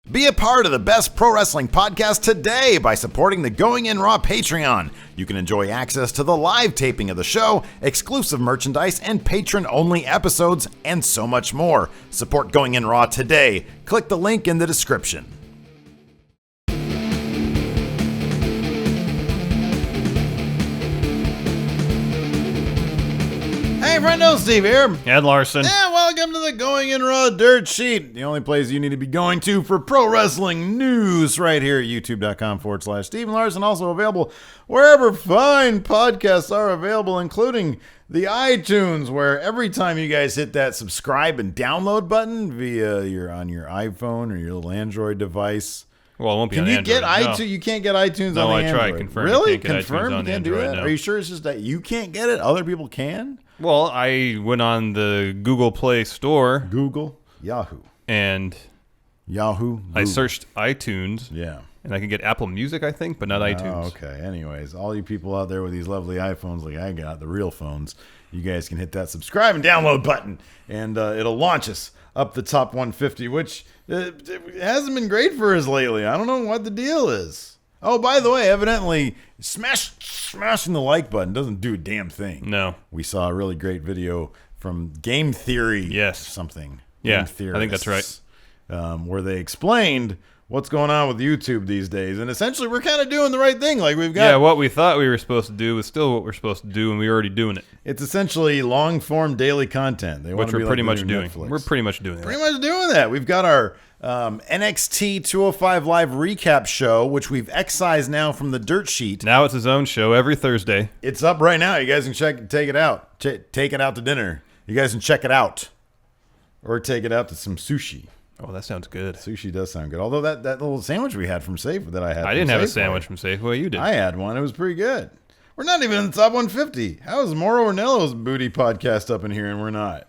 Be a part of the best pro wrestling podcast today by supporting the Going In Raw Patreon. You can enjoy access to the live taping of the show, exclusive merchandise, and patron-only episodes, and so much more. Support Going In Raw today. Click the link in the description. Hey, friendo, Steve here. And Larson. And welcome to the Going In Raw Dirt Sheet, the only place you need to be going to for pro wrestling news, right here at youtube.com/Steve Larson. Also available wherever fine podcasts are available, including the iTunes, where every time you guys hit that subscribe and download button via on your iPhone or your little Android device. Well, it won't be Can on you Android. get iTunes? No. You can't get iTunes no, on the I Android. tried. Confirm. Really? You can't get Confirm? iTunes on You can't do Android, that? no. Are you sure it's just that you can't get it? Other people can? Well, I went on the Google Play Store. Google? Yahoo. And Yahoo? I searched iTunes. Yeah. And I can get Apple Music, I think, but not iTunes. Oh, okay. Anyways, all you people out there with these lovely iPhones like I got, the real phones, you guys can hit that subscribe and download button, and it'll launch us up the top 150, which it hasn't been great for us lately. I don't know what the deal is. Oh, by the way, evidently, smashing the like button doesn't do a damn thing. No. We saw a really great video from Game Theory. Yes. Something. Yeah, Game Theorists, I think that's right. where they explained what's going on with YouTube these days. And essentially, we're kind of doing the right thing. Like we've got. Yeah, what we thought we were supposed to do is still what we're supposed to do, and we're already doing it. It's essentially long-form daily content. They want Which to be we're pretty like much doing. Netflix. We're pretty much doing Pretty much doing that. We've got our NXT 205 Live recap show, which we've excised now from the dirt sheet. Now it's his own show every Thursday. It's up right now. You guys can take it out. Take it out to dinner. You guys can check it out. Or take it out to some sushi. Oh, that sounds good. Sushi does sound good. Although that little sandwich we had from Safeway that I had. I didn't have a sandwich from Safeway. You did. I had one. It was pretty good. We're not even in the top 150. How is Mauro Ornello's booty podcast up in here and we're not?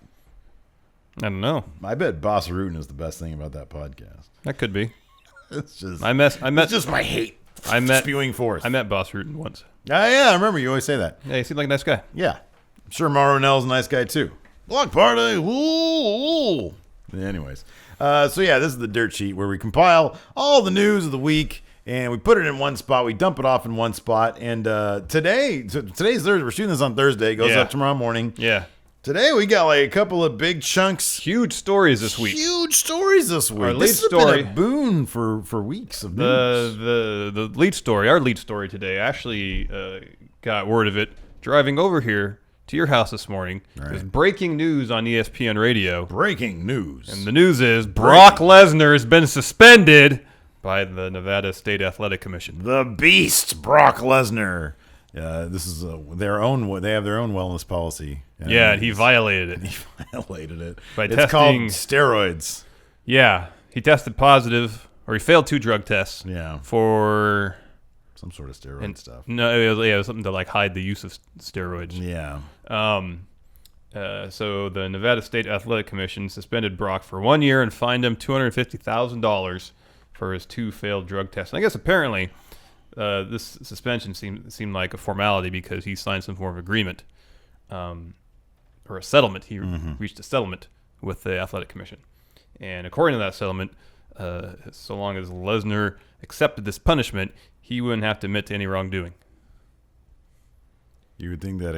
I don't know. I bet Boss Rootin is the best thing about that podcast. That could be. It's just it's just my hate. Spewing forth. I met Boss Rootin once. Yeah, I remember you always say that. Yeah, he seemed like a nice guy. Yeah. I'm sure Mauro Ornello's a nice guy too. Block party. Ooh. Anyways. So yeah, this is the dirt sheet where we compile all the news of the week and we put it in one spot. We dump it off in one spot. And today's Thursday. We're shooting this on Thursday. It goes up tomorrow morning. Yeah. Today we got like a couple of big chunks. Huge stories this week. Our lead this story. Has been a boon for weeks of news. Our lead story today, Ashley got word of it driving over here to your house this morning. Right. There's breaking news on ESPN radio. Breaking news. And the news is Brock Lesnar has been suspended by the Nevada State Athletic Commission. The Beast, Brock Lesnar. This is their own. They have their own wellness policy. Yeah, and he violated it. It's called steroids. Yeah, he tested positive, or he failed 2 drug tests. Yeah, for some sort of steroid stuff. No, it was something to like hide the use of steroids. Yeah. So the Nevada State Athletic Commission suspended Brock for 1 year and fined him $250,000 for his 2 failed drug tests. And I guess apparently this suspension seemed like a formality because he signed some form of agreement, or a settlement. He reached a settlement with the Athletic Commission, and according to that settlement, so long as Lesnar accepted this punishment, he wouldn't have to admit to any wrongdoing. You would think that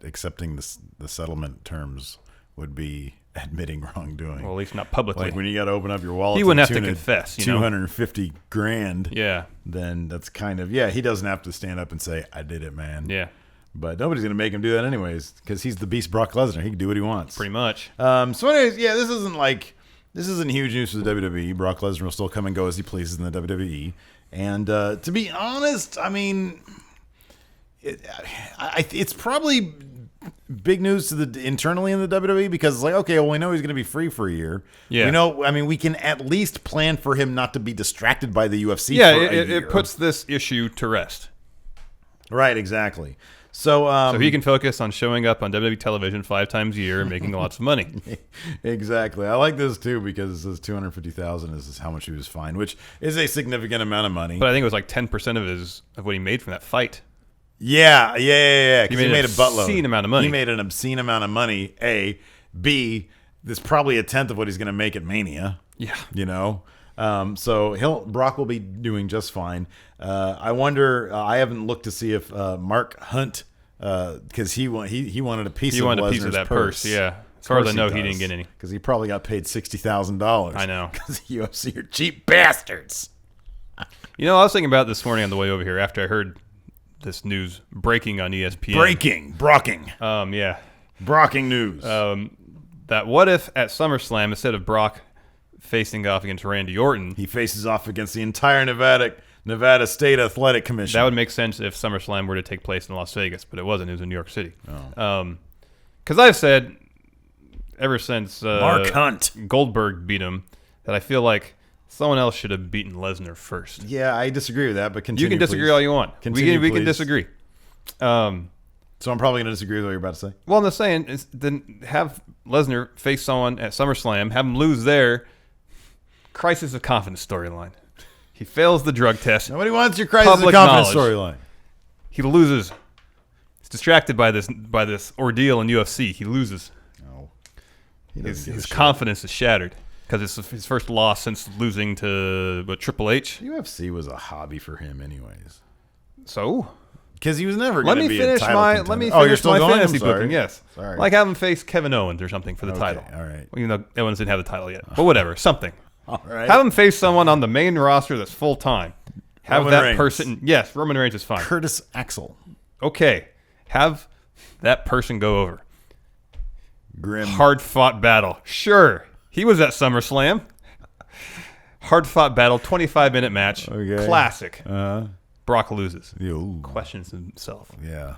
accepting the settlement terms would be admitting wrongdoing. Well, at least not publicly. Like when you got to open up your wallet, he wouldn't have to confess. $250,000. Yeah. Then that's kind of he doesn't have to stand up and say I did it, man. Yeah. But nobody's gonna make him do that anyways because he's the Beast Brock Lesnar. He can do what he wants. Pretty much. So anyways, yeah, this isn't huge news for the WWE. Brock Lesnar will still come and go as he pleases in the WWE. And to be honest, I mean, it's probably big news to the internally in the WWE because it's like, okay, well, we know he's going to be free for a year. Yeah. We know, I mean, we can at least plan for him not to be distracted by the UFC. Yeah, for a year. It puts this issue to rest. Right, exactly. So he can focus on showing up on WWE television 5 times a year and making lots of money. Exactly. I like this too because it says $250,000 is how much he was fined, which is a significant amount of money. But I think it was like 10% of what he made from that fight. Yeah. Because he made a buttload. Obscene amount of money. He made an obscene amount of money. A, B. There's probably a tenth of what he's going to make at Mania. Yeah. So Brock will be doing just fine. I wonder. I haven't looked to see if Mark Hunt, because he wanted a piece. He of wanted a Lesnar's piece of that purse. Yeah. As far as I know, he didn't get any. Because he probably got paid $60,000. I know. Because UFC are cheap bastards. I was thinking about this morning on the way over here after I heard this news breaking on ESPN. Brocking. Yeah. Brocking news. That what if at SummerSlam, instead of Brock facing off against Randy Orton, he faces off against the entire Nevada State Athletic Commission. That would make sense if SummerSlam were to take place in Las Vegas, but it wasn't. It was in New York City. Because I've said ever since Mark Hunt Goldberg beat him that I feel like someone else should have beaten Lesnar first. Yeah, I disagree with that, but continue. You can disagree all you want. We can disagree. So I'm probably going to disagree with what you're about to say. Well, I'm just saying, then have Lesnar face someone at SummerSlam, have him lose there. Crisis of confidence storyline. He fails the drug test. Nobody wants your crisis of confidence storyline. He loses. He's distracted by this ordeal in UFC. He loses. No. His confidence is shattered because it's his first loss since losing to Triple H. UFC was a hobby for him, anyways. So, because he was never going to be a title contender. Let me finish my fantasy booking. booking. Yes, sorry. Like have him face Kevin Owens or something for the title. All right. Well, even though Owens didn't have the title yet, but whatever, something. All right. Have him face someone on the main roster that's full time. Have Roman that Reigns. person. Yes, Roman Reigns is fine. Curtis Axel. Okay, have that person go over. Grim. Hard fought battle. Sure, he was at SummerSlam. Hard fought battle, 25-minute match. Okay. Classic. Uh-huh. Brock loses. Yo. Questions himself. Yeah.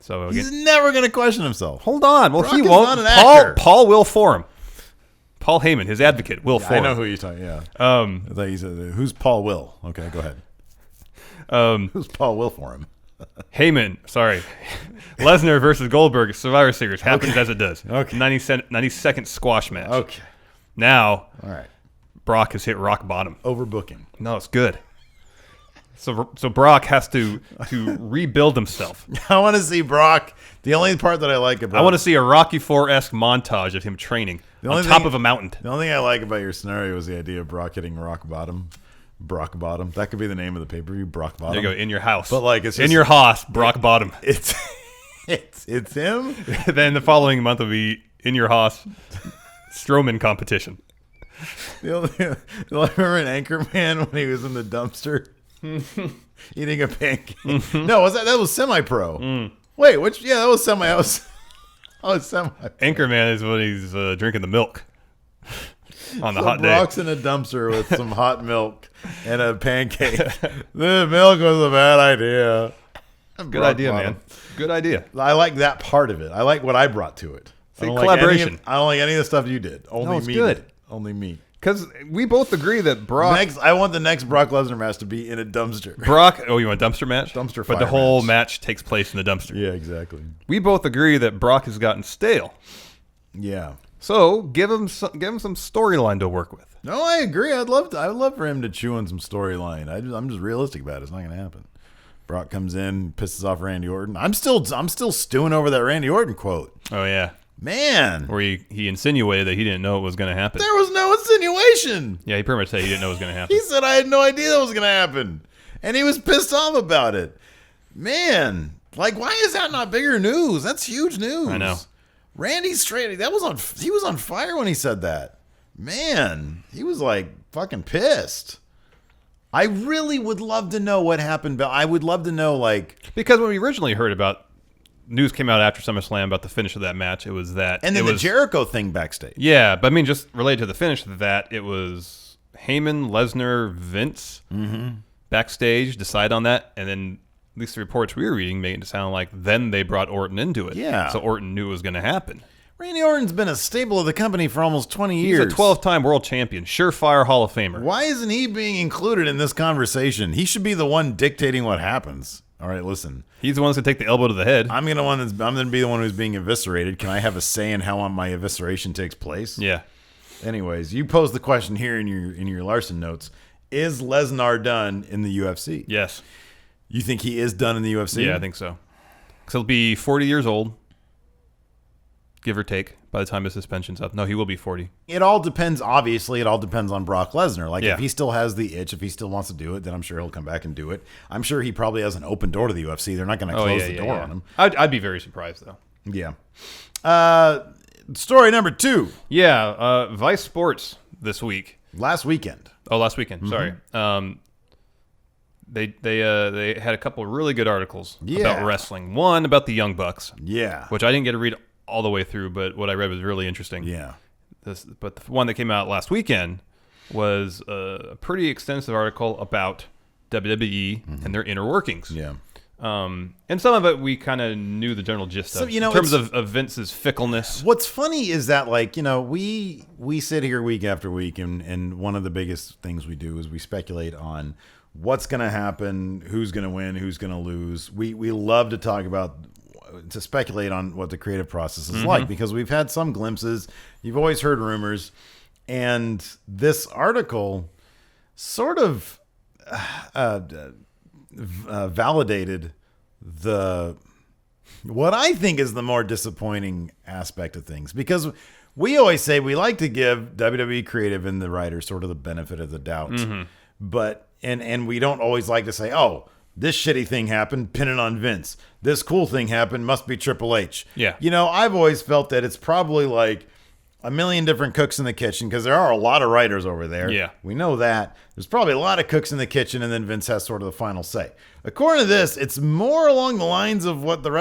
So he's never going to question himself. Hold on. Well, Brock he is won't. not an actor. Paul will for him. Paul Heyman, his advocate, will for him. I know who you're talking. Yeah. I thought you said, who's Paul Will? Okay, go ahead. Who's Paul Will for him? Heyman, sorry. Lesnar versus Goldberg, Survivor Series, happens as it does. Okay. 90-second squash match. Okay. Now, all right. Brock has hit rock bottom. Overbooking. No, it's good. So Brock has to rebuild himself. I want to see Brock. The only part that I like about I want to see a Rocky IV-esque montage of him training on top of a mountain. The only thing I like about your scenario is the idea of Brock hitting rock bottom. Brock Bottom. That could be the name of the pay-per-view, Brock Bottom. There you go, in your house. But like it's just, in your house, Brock Bottom. It's him. Then the following month will be in your house Strowman competition. I remember in Anchorman when he was in the dumpster eating a pancake. No, that was semi-pro. Wait, which? Yeah, that was semi. I was semi. Anchorman is when he's drinking the milk on the hot day. Brock's in a dumpster with some hot milk and a pancake. The milk was a bad idea. Good idea, man. Good idea. I like that part of it. I like what I brought to it. See, collaboration. I don't like any of the stuff you did. Only it's me. Good. Only me. Because we both agree that Brock... I want the next Brock Lesnar match to be in a dumpster. Brock... Oh, you want a dumpster match? Dumpster fire. But the whole match takes place in the dumpster. Yeah, exactly. We both agree that Brock has gotten stale. Yeah. So give him some storyline to work with. No, I agree. I'd love for him to chew on some storyline. I'm just realistic about it. It's not going to happen. Brock comes in, pisses off Randy Orton. I'm still stewing over that Randy Orton quote. Oh yeah. Man. Where he insinuated that he didn't know it was going to happen. There was no insinuation. Yeah, he pretty much said he didn't know it was going to happen. He said, I had no idea that was going to happen. And he was pissed off about it. Man. Like, why is that not bigger news? That's huge news. I know. Randy's straight. He was on fire when he said that. Man. He was like fucking pissed. I really would love to know what happened. But I would love to know, like... Because when we originally heard about... News came out after SummerSlam about the finish of that match. It was that... And then the Jericho thing backstage. Yeah, but I mean, just related to the finish of that, it was Heyman, Lesnar, Vince backstage, decide on that, and then at least the reports we were reading made it sound like then they brought Orton into it. Yeah. So Orton knew it was going to happen. Randy Orton's been a staple of the company for almost 20 years. He's a 12-time world champion, surefire Hall of Famer. Why isn't he being included in this conversation? He should be the one dictating what happens. All right, listen. He's the one that's going to take the elbow to the head. I'm gonna be the one who's being eviscerated. Can I have a say in how my evisceration takes place? Yeah. Anyways, you posed the question here in your Larson notes. Is Lesnar done in the UFC? Yes. You think he is done in the UFC? Yeah, I think so. Because he'll be 40 years old. give or take, by the time his suspension's up. No, he will be 40. It all depends. Obviously, it all depends on Brock Lesnar. Like, Yeah. if he still has the itch, if he still wants to do it, then I'm sure he'll come back and do it. I'm sure he probably has an open door to the UFC. They're not going to close the door on him. I'd be very surprised, though. Yeah. Story number 2. Yeah, Vice Sports this week. Last weekend. Oh, last weekend. Sorry. They had a couple of really good articles about wrestling. One about the Young Bucks. Yeah. Which I didn't get to read all the way through, but what I read was really interesting. Yeah. But the one that came out last weekend was a pretty extensive article about WWE and their inner workings. Yeah. And some of it we kind of knew the general gist of. In terms of Vince's fickleness. What's funny is that, like, we sit here week after week, and one of the biggest things we do is we speculate on what's going to happen, who's going to win, who's going to lose. We love to speculate on what the creative process is like, because we've had some glimpses. You've always heard rumors. And this article sort of validated what I think is the more disappointing aspect of things, because we always say we like to give WWE creative and the writers sort of the benefit of the doubt, but and we don't always like to say, oh, this shitty thing happened, pin it on Vince. This cool thing happened, must be Triple H. Yeah. I've always felt that it's probably like a million different cooks in the kitchen, because there are a lot of writers over there. Yeah. We know that. There's probably a lot of cooks in the kitchen, and then Vince has sort of the final say. According to this, it's more along the lines of what the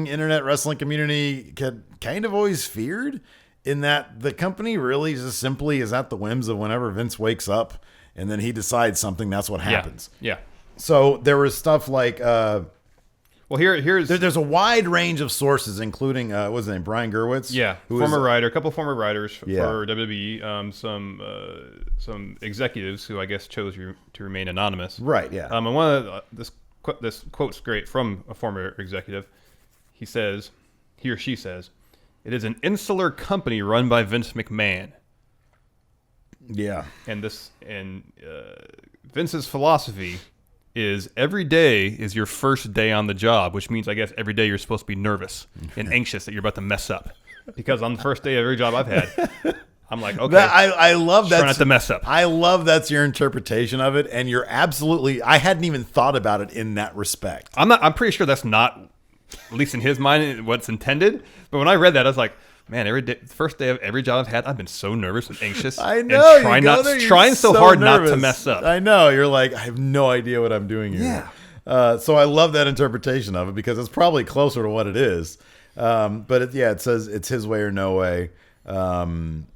internet wrestling community had kind of always feared, in that the company really just simply is at the whims of whenever Vince wakes up, and then he decides something, that's what happens. Yeah. So there was stuff like... Well, here's there's a wide range of sources, including what's his name, Brian Gerwitz. Yeah, who former is, writer, a couple former writers for WWE, some executives who I guess chose to remain anonymous. Right. Yeah. And one of this quote's great from a former executive. He or she says, "It is an insular company run by Vince McMahon." Yeah. And Vince's philosophy is every day is your first day on the job, which means I guess every day you're supposed to be nervous and anxious that you're about to mess up. Because on the first day of every job I've had, I'm like, okay, I love that. Try not to mess up. I love that's your interpretation of it, and you're absolutely. I hadn't even thought about it in that respect. I'm pretty sure that's not, at least in his mind, what's intended. But when I read that, I was like, man, first day of every job I've had, I've been so nervous and anxious. I know. And trying so hard nervous. Not to mess up. I know. You're like, I have no idea what I'm doing here. Yeah. So I love that interpretation of it, because it's probably closer to what it is. But it says it's his way or no way. And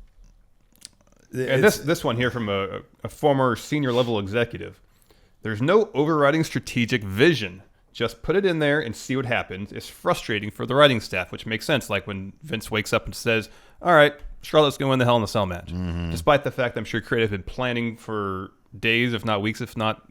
this one here from a former senior level executive. There's no overriding strategic vision. Just put it in there and see what happens. It's frustrating for the writing staff, which makes sense. Like when Vince wakes up and says, all right, Charlotte's going to win the Hell in a Cell match. Despite the fact I'm sure creative had been planning for days, if not weeks, not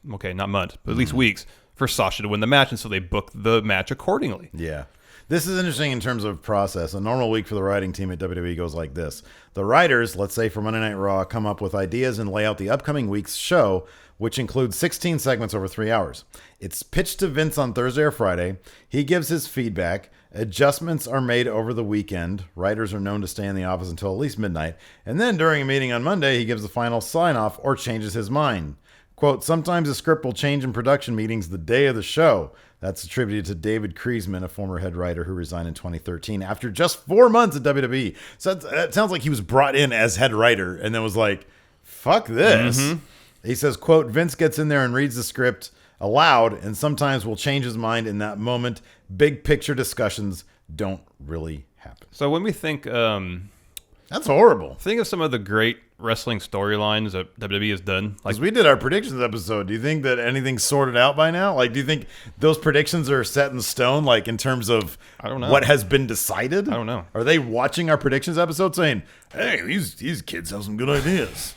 months, but at least weeks, for Sasha to win the match. And so they booked the match accordingly. Yeah. This is interesting in terms of process. A normal week for the writing team at WWE goes like this. The writers, let's say for Monday Night Raw, come up with ideas and lay out the upcoming week's show, which includes 16 segments over 3 hours. It's pitched to Vince on Thursday or Friday. He gives his feedback. Adjustments are made over the weekend. Writers are known to stay in the office until at least midnight. And then during a meeting on Monday, he gives the final sign-off or changes his mind. Quote, sometimes the script will change in production meetings the day of the show. That's attributed to David Kreisman, a former head writer who resigned in 2013 after just 4 months at WWE. So that sounds like he was brought in as head writer and then was like, fuck this. He says, quote, Vince gets in there and reads the script aloud and sometimes will change his mind in that moment. Big picture discussions don't really happen. So when we think... that's horrible. Think of some of the great wrestling storylines that WWE has done. Like we did our predictions episode. Do you think that anything's sorted out by now? Like, do you think those predictions are set in stone, like in terms of I don't know. What has been decided? I don't know. Are they watching our predictions episode saying, hey, these kids have some good ideas?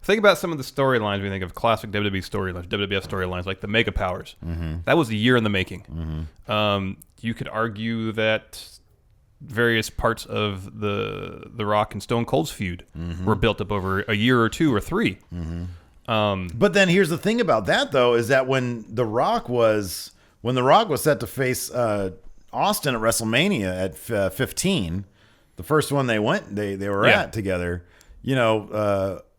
Think about some of the storylines we think of, classic WWE storylines, WWF storylines, like the Mega Powers. That was a year in the making. You could argue that various parts of the Rock and Stone Cold's feud were built up over a year or 2 or 3. But then here's the thing about that, though, is that when The Rock was set to face Austin at WrestleMania at 15, the first one they were at together,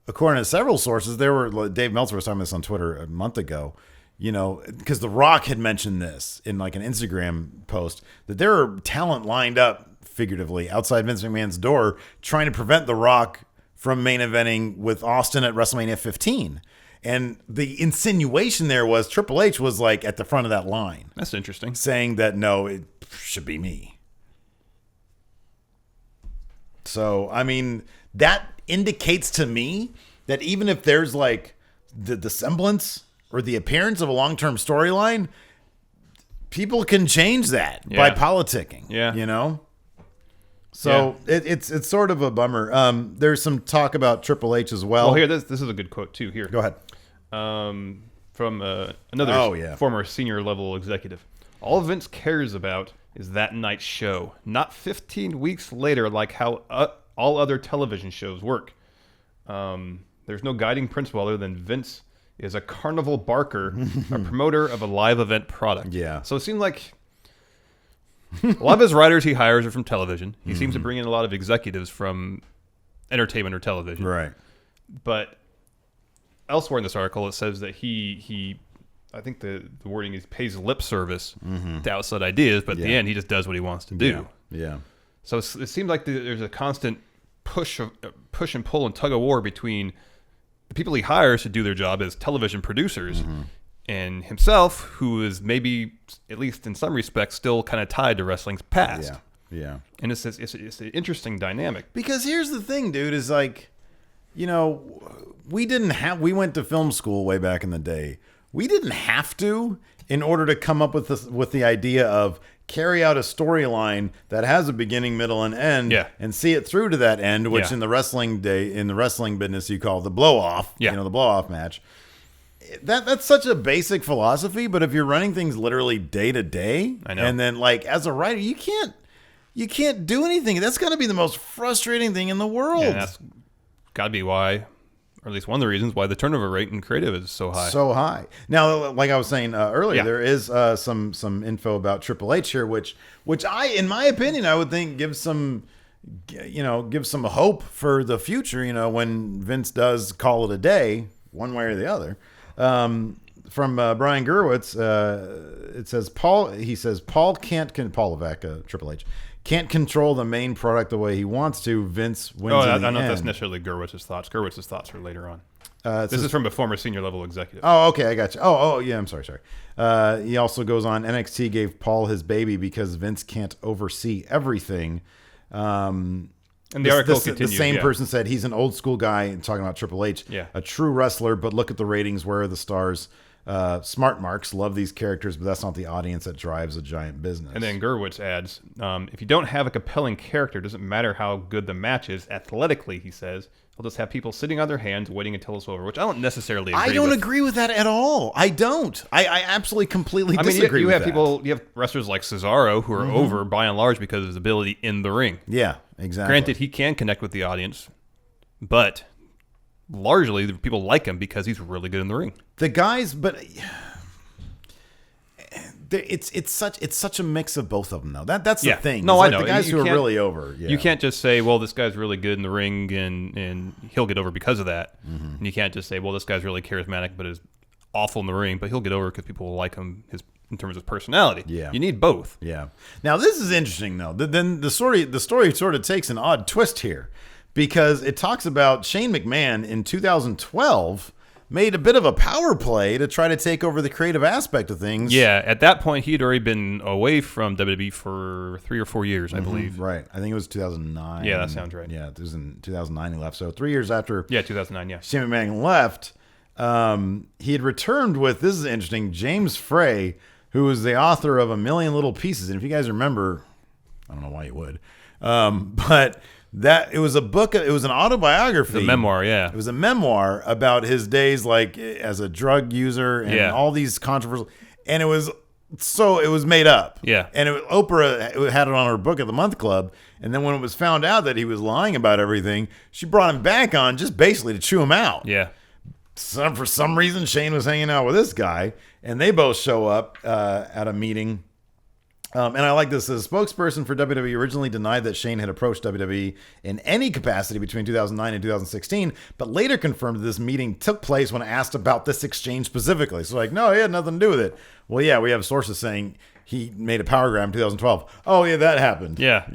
according to several sources, Dave Meltzer was talking about this on Twitter a month ago, because The Rock had mentioned this in like an Instagram post, that there are talent lined up figuratively outside Vince McMahon's door trying to prevent The Rock from main eventing with Austin at WrestleMania 15. And the insinuation there was Triple H was like at the front of that line. That's interesting. Saying that, no, it should be me. So, I mean, that indicates to me that even if there's like the semblance or the appearance of a long-term storyline, people can change that by politicking. Yeah. So it's sort of a bummer. There's some talk about Triple H as well. Well, here, this is a good quote too. Here, go ahead. From another former senior level executive. All Vince cares about is that night's show, not 15 weeks later, like how all other television shows work. There's no guiding principle other than Vince is a carnival barker, a promoter of a live event product. Yeah. So it seems like a lot of his writers he hires are from television. He seems to bring in a lot of executives from entertainment or television. Right. But elsewhere in this article, it says that he I think the wording is pays lip service to outside ideas, but at the end, he just does what he wants to do. Yeah. So it seems like there's a constant push and pull and tug of war between the people he hires to do their job as television producers and himself, who is maybe, at least in some respects, still kind of tied to wrestling's past. Yeah. And it's an interesting dynamic. Because here's the thing, dude, is like, we went to film school way back in the day. We didn't have to in order to come up with the idea of carry out a storyline that has a beginning, middle, and end, and see it through to that end, which in the wrestling business you call the blow off, the blow off match. That's such a basic philosophy, but if you're running things literally day to day, I know. And then like as a writer, you can't do anything. That's got to be the most frustrating thing in the world. Yeah, that's got to be why, or at least one of the reasons why the turnover rate in creative is so high. So high. Now, like I was saying earlier, there is some info about Triple H here, which in my opinion, I would think gives some hope for the future. When Vince does call it a day, one way or the other. From Brian Gerwitz, it says Paul Levesque, Triple H, can't control the main product the way he wants to. Vince wins. I don't know if that's necessarily Gerwitz's thoughts. Gerwitz's thoughts are later on. This is from a former senior level executive. Oh, okay, I got you. Oh, yeah. I'm sorry. He also goes on. NXT gave Paul his baby because Vince can't oversee everything. And the article continues. The same person said he's an old school guy, talking about Triple H, a true wrestler, but look at the ratings. Where are the stars? Smart marks love these characters, but that's not the audience that drives a giant business. And then Gerwitz adds, if you don't have a compelling character, it doesn't matter how good the match is athletically, he says. They'll just have people sitting on their hands waiting until it's over, which I don't necessarily agree with. I don't agree with that at all. I don't. I absolutely completely disagree with that. You have wrestlers like Cesaro who are over by and large because of his ability in the ring. Yeah, exactly. Granted, he can connect with the audience, but largely people like him because he's really good in the ring. The guys, but it's such a mix of both of them though. That's the thing. No, I know. The guys who are really over. Yeah. You can't just say, well, this guy's really good in the ring and he'll get over because of that. And you can't just say, well, this guy's really charismatic but is awful in the ring, but he'll get over because people will like him in terms of personality. Yeah. You need both. Yeah. Now this is interesting though. Then the story sort of takes an odd twist here, because it talks about Shane McMahon in 2012 made a bit of a power play to try to take over the creative aspect of things. Yeah, at that point, he'd already been away from WWE for 3 or 4 years, I believe. Right. I think it was 2009. Yeah, that sounds right. Yeah, it was in 2009 he left. So 3 years after 2009, yeah. Shane McMahon left, he had returned with, this is interesting, James Frey, who was the author of A Million Little Pieces. And if you guys remember, I don't know why you would, but that it was a book. It was an autobiography. The memoir, yeah. It was a memoir about his days, like as a drug user and all these controversial. And it was made up. Yeah. And Oprah had it on her Book of the Month Club. And then when it was found out that he was lying about everything, she brought him back on just basically to chew him out. Yeah. For some reason, Shane was hanging out with this guy, and they both show up at a meeting. And I like this. A spokesperson for WWE originally denied that Shane had approached WWE in any capacity between 2009 and 2016, but later confirmed that this meeting took place when asked about this exchange specifically. So like, no, he had nothing to do with it. Well, yeah, we have sources saying he made a power grab in 2012. Oh, yeah, that happened. Yeah.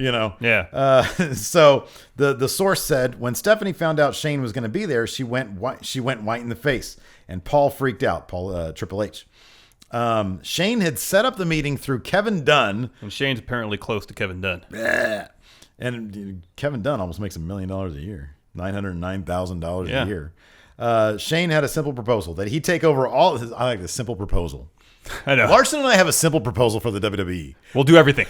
Yeah. So the source said when Stephanie found out Shane was going to be there, she went white in the face, and Paul freaked out. Triple H. Shane had set up the meeting through Kevin Dunn. And Shane's apparently close to Kevin Dunn. And Kevin Dunn almost makes $1 million a year. $909,000 a year. Shane had a simple proposal that he take over all his. I like this simple proposal. I know. Larson and I have a simple proposal for the WWE. We'll do everything.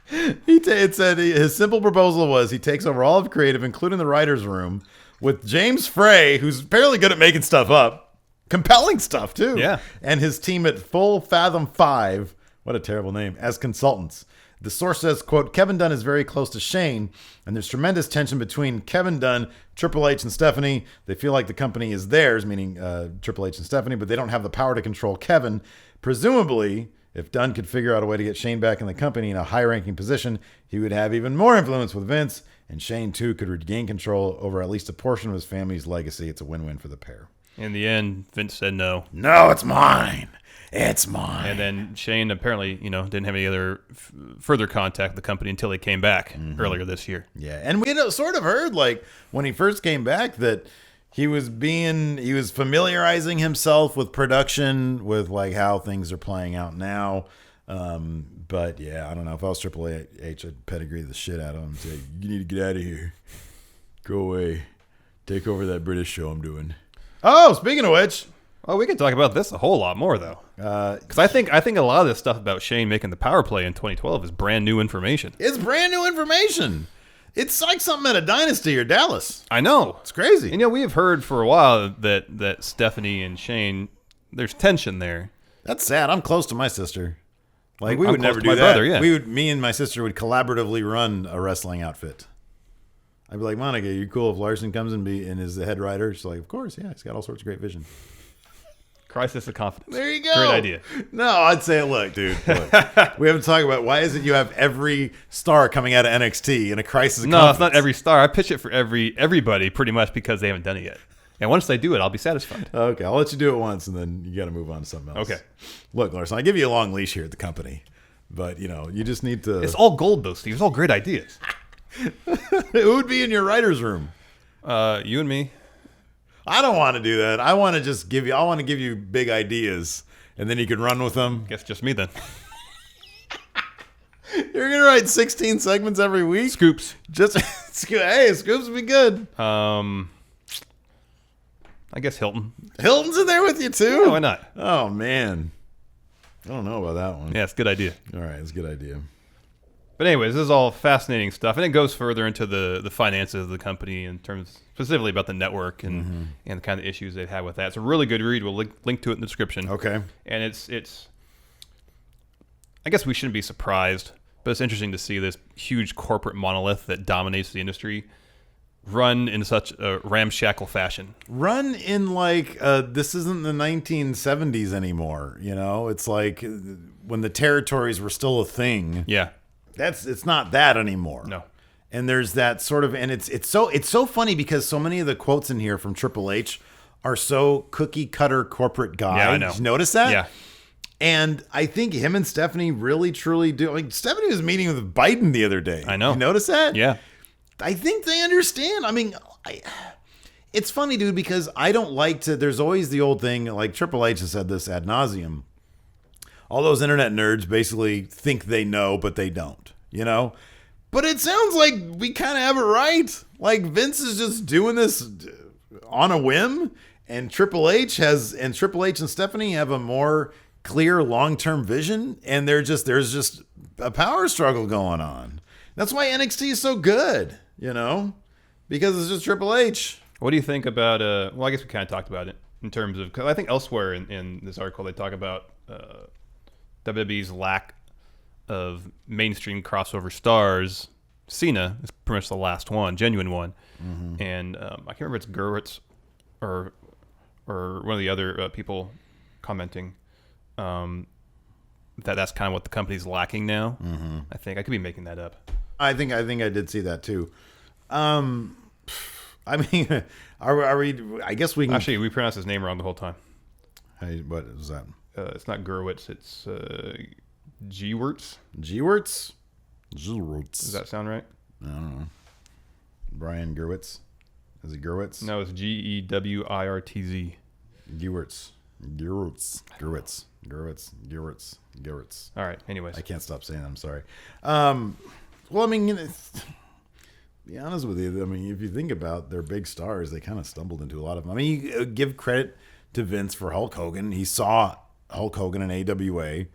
It said his simple proposal was he takes over all of creative, including the writer's room, with James Frey, who's apparently good at making stuff up. Compelling stuff, too. Yeah. And his team at Full Fathom 5, what a terrible name, as consultants. The source says, quote, Kevin Dunn is very close to Shane, and there's tremendous tension between Kevin Dunn, Triple H, and Stephanie. They feel like the company is theirs, meaning Triple H and Stephanie, but they don't have the power to control Kevin. Presumably, if Dunn could figure out a way to get Shane back in the company in a high-ranking position, he would have even more influence with Vince, and Shane, too, could regain control over at least a portion of his family's legacy. It's a win-win for the pair. In the end, Vince said no. No, it's mine. It's mine. And then Shane apparently, didn't have any other further contact with the company until he came back earlier this year. Yeah, and we sort of heard like when he first came back that he was familiarizing himself with production, with like how things are playing out now. But yeah, I don't know if I was Triple H, I'd pedigree the shit out of him and say, "You need to get out of here. Go away. Take over that British show I'm doing." Oh, speaking of which, well, we could talk about this a whole lot more though, because I think a lot of this stuff about Shane making the power play in 2012 is brand new information. It's brand new information. It's like something at a Dynasty or Dallas. I know, it's crazy. And, we have heard for a while that Stephanie and Shane, there's tension there. That's sad. I'm close to my sister. Like we I'm would close never to do my that. brother, yeah. Me and my sister would collaboratively run a wrestling outfit. I'd be like, Monica, you cool if Larson comes and is the head writer? She's like, of course, yeah. He's got all sorts of great vision. Crisis of confidence. There you go. Great idea. No, I'd say, look, dude. Look, we haven't talked about why is it you have every star coming out of NXT in a crisis of confidence? No, it's not every star. I pitch it for everybody pretty much because they haven't done it yet. And once they do it, I'll be satisfied. Okay, I'll let you do it once, and then you got to move on to something else. Okay. Look, Larson, I give you a long leash here at the company, but you just need to. It's all gold, though, Steve. It's all great ideas. Who would be in your writer's room? You and me. I don't want to do that. I want to just give you big ideas, and then you can run with them. Guess just me then. You're gonna write 16 segments every week. Scoops. Hey, scoops would be good. I guess Hilton. Hilton's in there with you too. Yeah, why not? Oh man, I don't know about that one. Yeah, it's a good idea. All right, it's a good idea. But anyways, this is all fascinating stuff, and it goes further into the finances of the company in terms specifically about the network and the kind of issues they've had with that. It's a really good read. We'll link to it in the description. Okay. And it's I guess we shouldn't be surprised, but it's interesting to see this huge corporate monolith that dominates the industry run in such a ramshackle fashion. Run in like this isn't the 1970s anymore. It's like when the territories were still a thing. Yeah. It's not that anymore. No. And there's that sort of, and it's so funny because so many of the quotes in here from Triple H are so cookie cutter corporate guy. Yeah, I know. Did you notice that? Yeah. And I think him and Stephanie really truly do. Like Stephanie was meeting with Biden the other day. I know. You notice that? Yeah. I think they understand. I mean, it's funny, dude, because I don't like to. There's always the old thing, like Triple H has said this ad nauseum. All those internet nerds basically think they know, but they don't, But it sounds like we kind of have it right. Like Vince is just doing this on a whim, and Triple H and Stephanie have a more clear long-term vision, and there's just a power struggle going on. That's why NXT is so good, because it's just Triple H. What do you think about? Well, I guess we kind of talked about it in terms of, because I think elsewhere in this article they talk about WWE's lack of mainstream crossover stars. Cena is pretty much the last one, genuine one, and I can't remember if it's Gerwitz or one of the other people commenting. that's kind of what the company's lacking now. Mm-hmm. I think I could be making that up. I think I did see that too. I mean, are we? I guess we can. Actually, we pronounced his name wrong the whole time. Hey, what is that? It's not Gerwitz. It's Gewirtz. Gewirtz? Gewirtz. Does that sound right? I don't know. Brian Gerwitz. Is it Gerwitz? No, it's Gewirtz. Gewirtz. Gerwitz. Gerwitz. Gerwitz. Gerwitz. Gerwitz. All right. Anyways, I can't stop saying that. I'm sorry. Well, I mean, to be honest with you, I mean, if you think about their big stars, they kind of stumbled into a lot of them. I mean, you give credit to Vince for Hulk Hogan. He saw Hulk Hogan in AWA.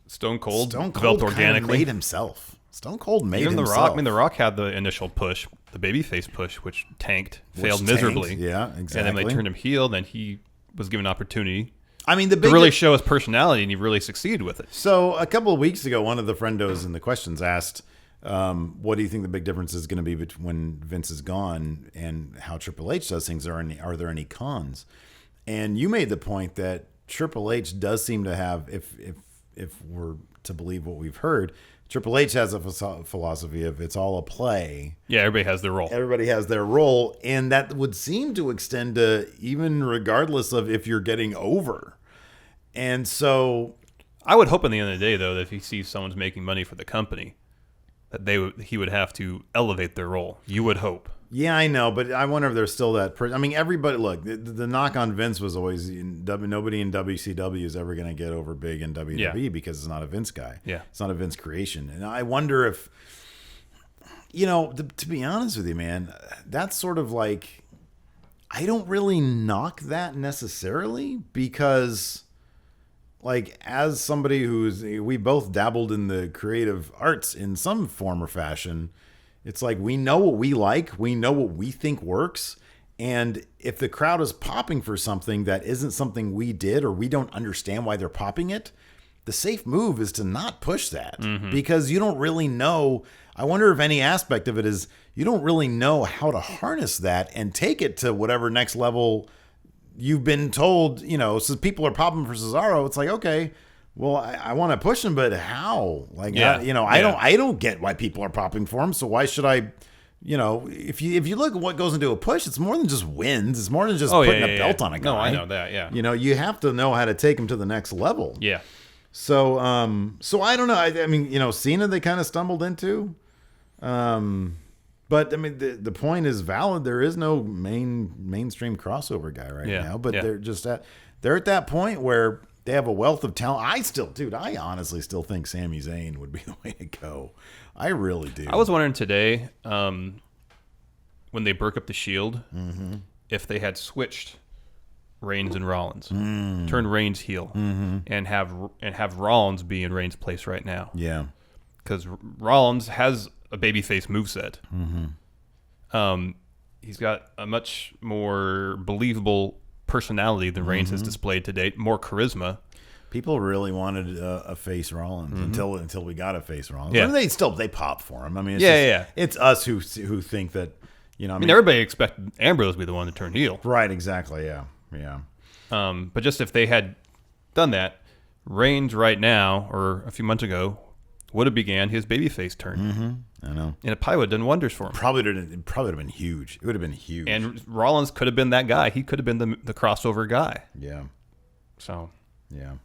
Stone Cold developed kind of organically. made himself. Stone Cold made Even himself. The Rock. I mean, The Rock had the initial push, the babyface push, which failed miserably. Yeah, exactly. And then they turned him heel. Then he was given an opportunity. I mean, to really show his personality, and he really succeeded with it. So a couple of weeks ago, one of the friendos in the questions asked, what do you think the big difference is going to be when Vince is gone and how Triple H does things? Are there any cons? And you made the point that Triple H does seem to have, if we're to believe what we've heard, Triple H has a philosophy of it's all a play. Yeah, everybody has their role. Everybody has their role, and that would seem to extend to even regardless of if you're getting over. And so I would hope in the end of the day, though, that if he sees someone's making money for the company, that he would have to elevate their role. You would hope. Yeah, I know, but I wonder if there's still that person. I mean, everybody, look, the knock on Vince was always nobody in WCW is ever going to get over big in WWE because it's not a Vince guy. Yeah. It's not a Vince creation. And I wonder if, to be honest with you, man, that's sort of like, I don't really knock that necessarily because, like, as somebody we both dabbled in the creative arts in some form or fashion, it's like we know what we like, we know what we think works, and if the crowd is popping for something that isn't something we did or we don't understand why they're popping it, the safe move is to not push that because you don't really know. I wonder if any aspect of it is you don't really know how to harness that and take it to whatever next level you've been told, since people are popping for Cesaro, it's like, okay, well, I want to push him, but how? Like, I don't get why people are popping for him. So why should I, if you look at what goes into a push, it's more than just wins. It's more than just putting a belt on a guy. No, I know that. Yeah. You have to know how to take him to the next level. Yeah. So, I don't know. I mean, Cena, they kind of stumbled into, but I mean, the point is valid. There is no mainstream crossover guy right now, but they're at that point where they have a wealth of talent. I honestly still think Sami Zayn would be the way to go. I really do. I was wondering today, when they broke up the Shield, if they had switched Reigns and Rollins, turn Reigns heel, and have Rollins be in Reigns' place right now. Yeah, because Rollins has a babyface moveset. He's got a much more believable personality than Reigns has displayed to date, more charisma. People really wanted a face Rollins until we got a face Rollins. Yeah. I mean, they pop for him. I mean, it's us who think that, I mean, everybody expected Ambrose to be the one to turn heel. Right, exactly, yeah. But just if they had done that, Reigns right now, or a few months ago, would have began his babyface turn. I know. And it probably would have done wonders for him. Probably would have been huge. It would have been huge. And Rollins could have been that guy. He could have been the crossover guy. Yeah. So. Yeah.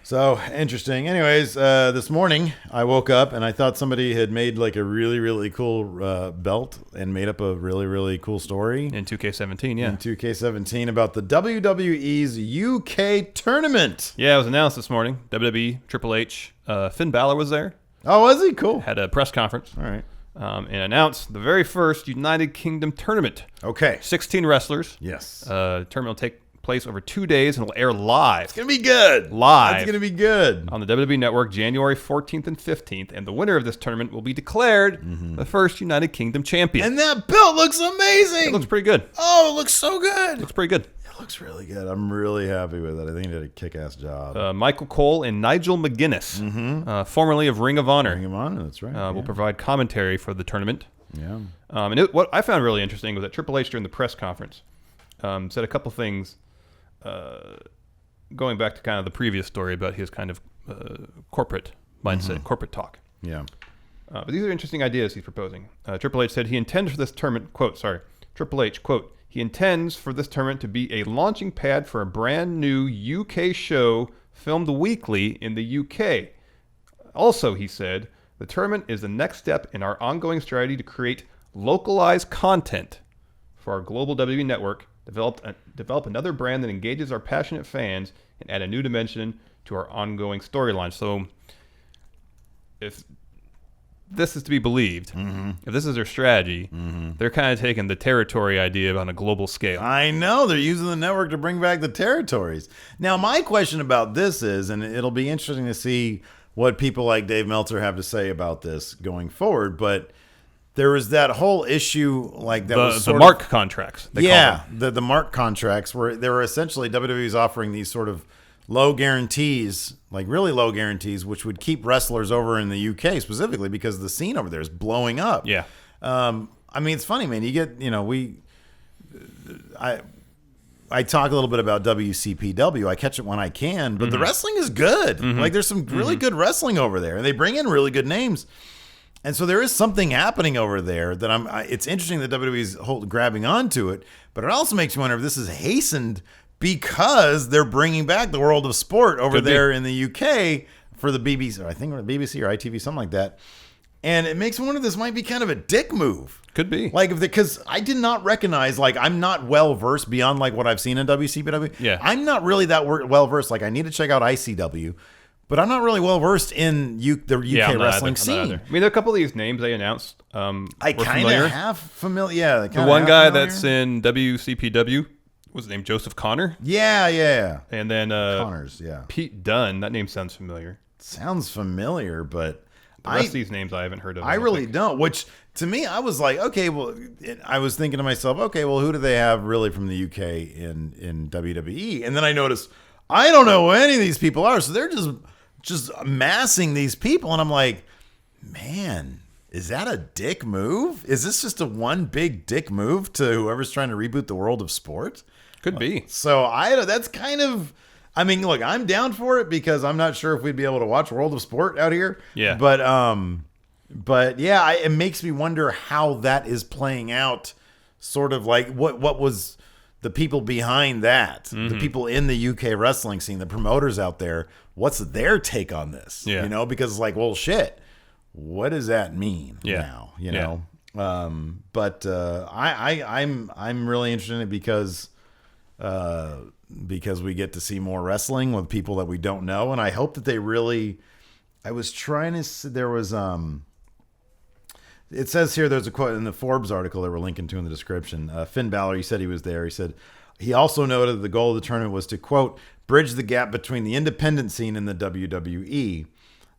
So, interesting. Anyways, this morning I woke up and I thought somebody had made like a really, really cool belt and made up a really, really cool story. In 2K17, yeah. In 2K17 about the WWE's UK tournament. Yeah, it was announced this morning. WWE, Triple H, Finn Balor was there. Oh, was he? Cool. Had a press conference. All right. And announced the very first United Kingdom tournament. Okay. 16 wrestlers. Yes. Tournament will take place over 2 days and will air live. It's going to be good. Live. It's going to be good. On the WWE Network, January 14th and 15th. And the winner of this tournament will be declared the first United Kingdom champion. And that belt looks amazing. It looks pretty good. Oh, it looks so good. It looks pretty good. It looks really good. I'm really happy with it. I think he did a kick-ass job. Michael Cole and Nigel McGuinness, formerly of Ring of Honor. Ring of Honor, that's right. Will provide commentary for the tournament. Yeah. And what I found really interesting was that Triple H during the press conference said a couple things going back to kind of the previous story about his kind of corporate mindset, corporate talk. Yeah. But these are interesting ideas he's proposing. Triple H said he intends for this tournament, Triple H, quote, he intends for this tournament to be a launching pad for a brand new UK show filmed weekly in the UK. Also, he said, the tournament is the next step in our ongoing strategy to create localized content for our global WWE network, develop another brand that engages our passionate fans, and add a new dimension to our ongoing storyline. So, if this is to be believed, if this is their strategy, they're kind of taking the territory idea on a global scale. I know. They're using the network to bring back the territories. Now, my question about this is, and it'll be interesting to see what people like Dave Meltzer have to say about this going forward, but there was that whole issue like that was the mark contracts. The mark contracts where they were essentially WWE's offering these sort of low guarantees, like really low guarantees, which would keep wrestlers over in the UK specifically because the scene over there is blowing up. Yeah. I mean, it's funny, man. You get, I talk a little bit about WCPW. I catch it when I can, but the wrestling is good. Like there's some really good wrestling over there, and they bring in really good names. And so there is something happening over there that it's interesting that WWE's grabbing onto it, but it also makes you wonder if this is hastened because they're bringing back the world of sport over there in the UK for the BBC, or I think BBC or ITV, something like that. And it makes me wonder if this might be kind of a dick move. Could be. Like, because I did not recognize, like, I'm not well-versed beyond, like, what I've seen in WCW. Yeah. I'm not really that well-versed. Like, I need to check out ICW, but I'm not really well-versed in the UK wrestling scene. I mean, there are a couple of these names they announced. I kind of have familiar. Yeah. The one guy that's in WCPW, what's his name? Joseph Connor? Yeah. And then Connors, yeah. Pete Dunne. That name sounds familiar. Sounds familiar, but the rest of these names I haven't heard of. I really don't, which to me, I was like, okay, well, I was thinking to myself, okay, well, who do they have really from the UK in WWE? And then I noticed, I don't know who any of these people are. So they're just amassing these people. And I'm like, man, is that a dick move? Is this just a one big dick move to whoever's trying to reboot the world of sport? Could be. So that's kind of, I mean, look, I'm down for it because I'm not sure if we'd be able to watch World of Sport out here. Yeah. But yeah, it makes me wonder how that is playing out. Sort of like what was the people behind that, the people in the UK wrestling scene, the promoters out there. What's their take on this? Yeah. You know, because it's like, well, shit, what does that mean now? You know. But I'm really interested in it because we get to see more wrestling with people that we don't know, and I hope that they really. I was trying to. There was It says here, there's a quote in the Forbes article that we're linking to in the description. Finn Balor, he said he was there. He said he also noted the goal of the tournament was to, quote, bridge the gap between the independent scene and the WWE.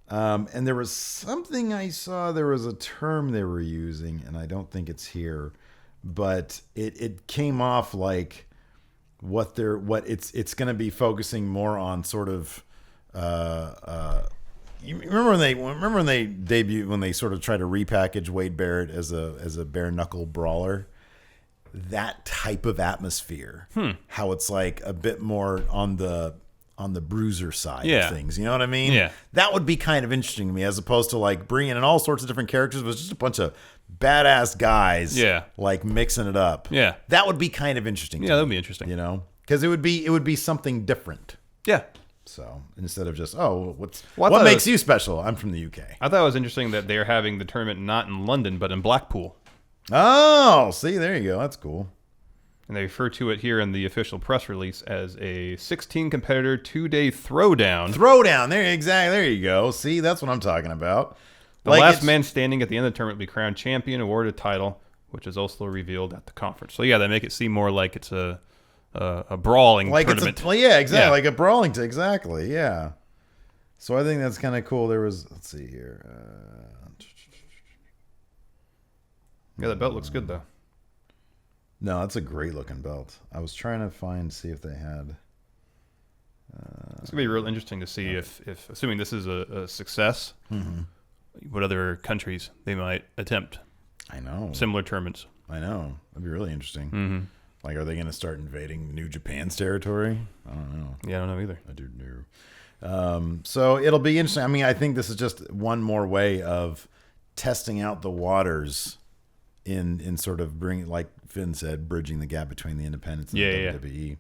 And there was something I saw, there was a term they were using, and I don't think it's here, but it came off like it's going to be focusing more on sort of, you remember when they debuted, when they sort of tried to repackage Wade Barrett as a bare knuckle brawler, that type of atmosphere, how it's like a bit more on the bruiser side of things. You know what I mean? Yeah. That would be kind of interesting to me, as opposed to like bringing in all sorts of different characters, but just a bunch of badass guys, like mixing it up. Yeah. That would be kind of interesting. Yeah, that would be interesting. You know, because it would be something different. Yeah. So instead of just, what makes you special? I'm from the UK. I thought it was interesting that they're having the tournament not in London, but in Blackpool. Oh, see, there you go. That's cool. And they refer to it here in the official press release as a 16-competitor 2-day throwdown. There you go. See, that's what I'm talking about. The last man standing at the end of the tournament will be crowned champion, awarded a title, which is also revealed at the conference. So yeah, they make it seem more like it's a brawling tournament. Exactly. Like a brawling, exactly. Yeah. So I think that's kind of cool. There was, let's see here. Yeah, the belt looks good though. No, that's a great looking belt. I was trying to see if they had. It's gonna be real interesting to see if assuming this is a success, what other countries they might attempt. I know. Similar tournaments. I know. That'd be really interesting. Like, are they going to start invading New Japan's territory? I don't know. Yeah, I don't know either. I do know. So it'll be interesting. I mean, I think this is just one more way of testing out the waters in sort of bringing, like Finn said, bridging the gap between the independents and the WWE.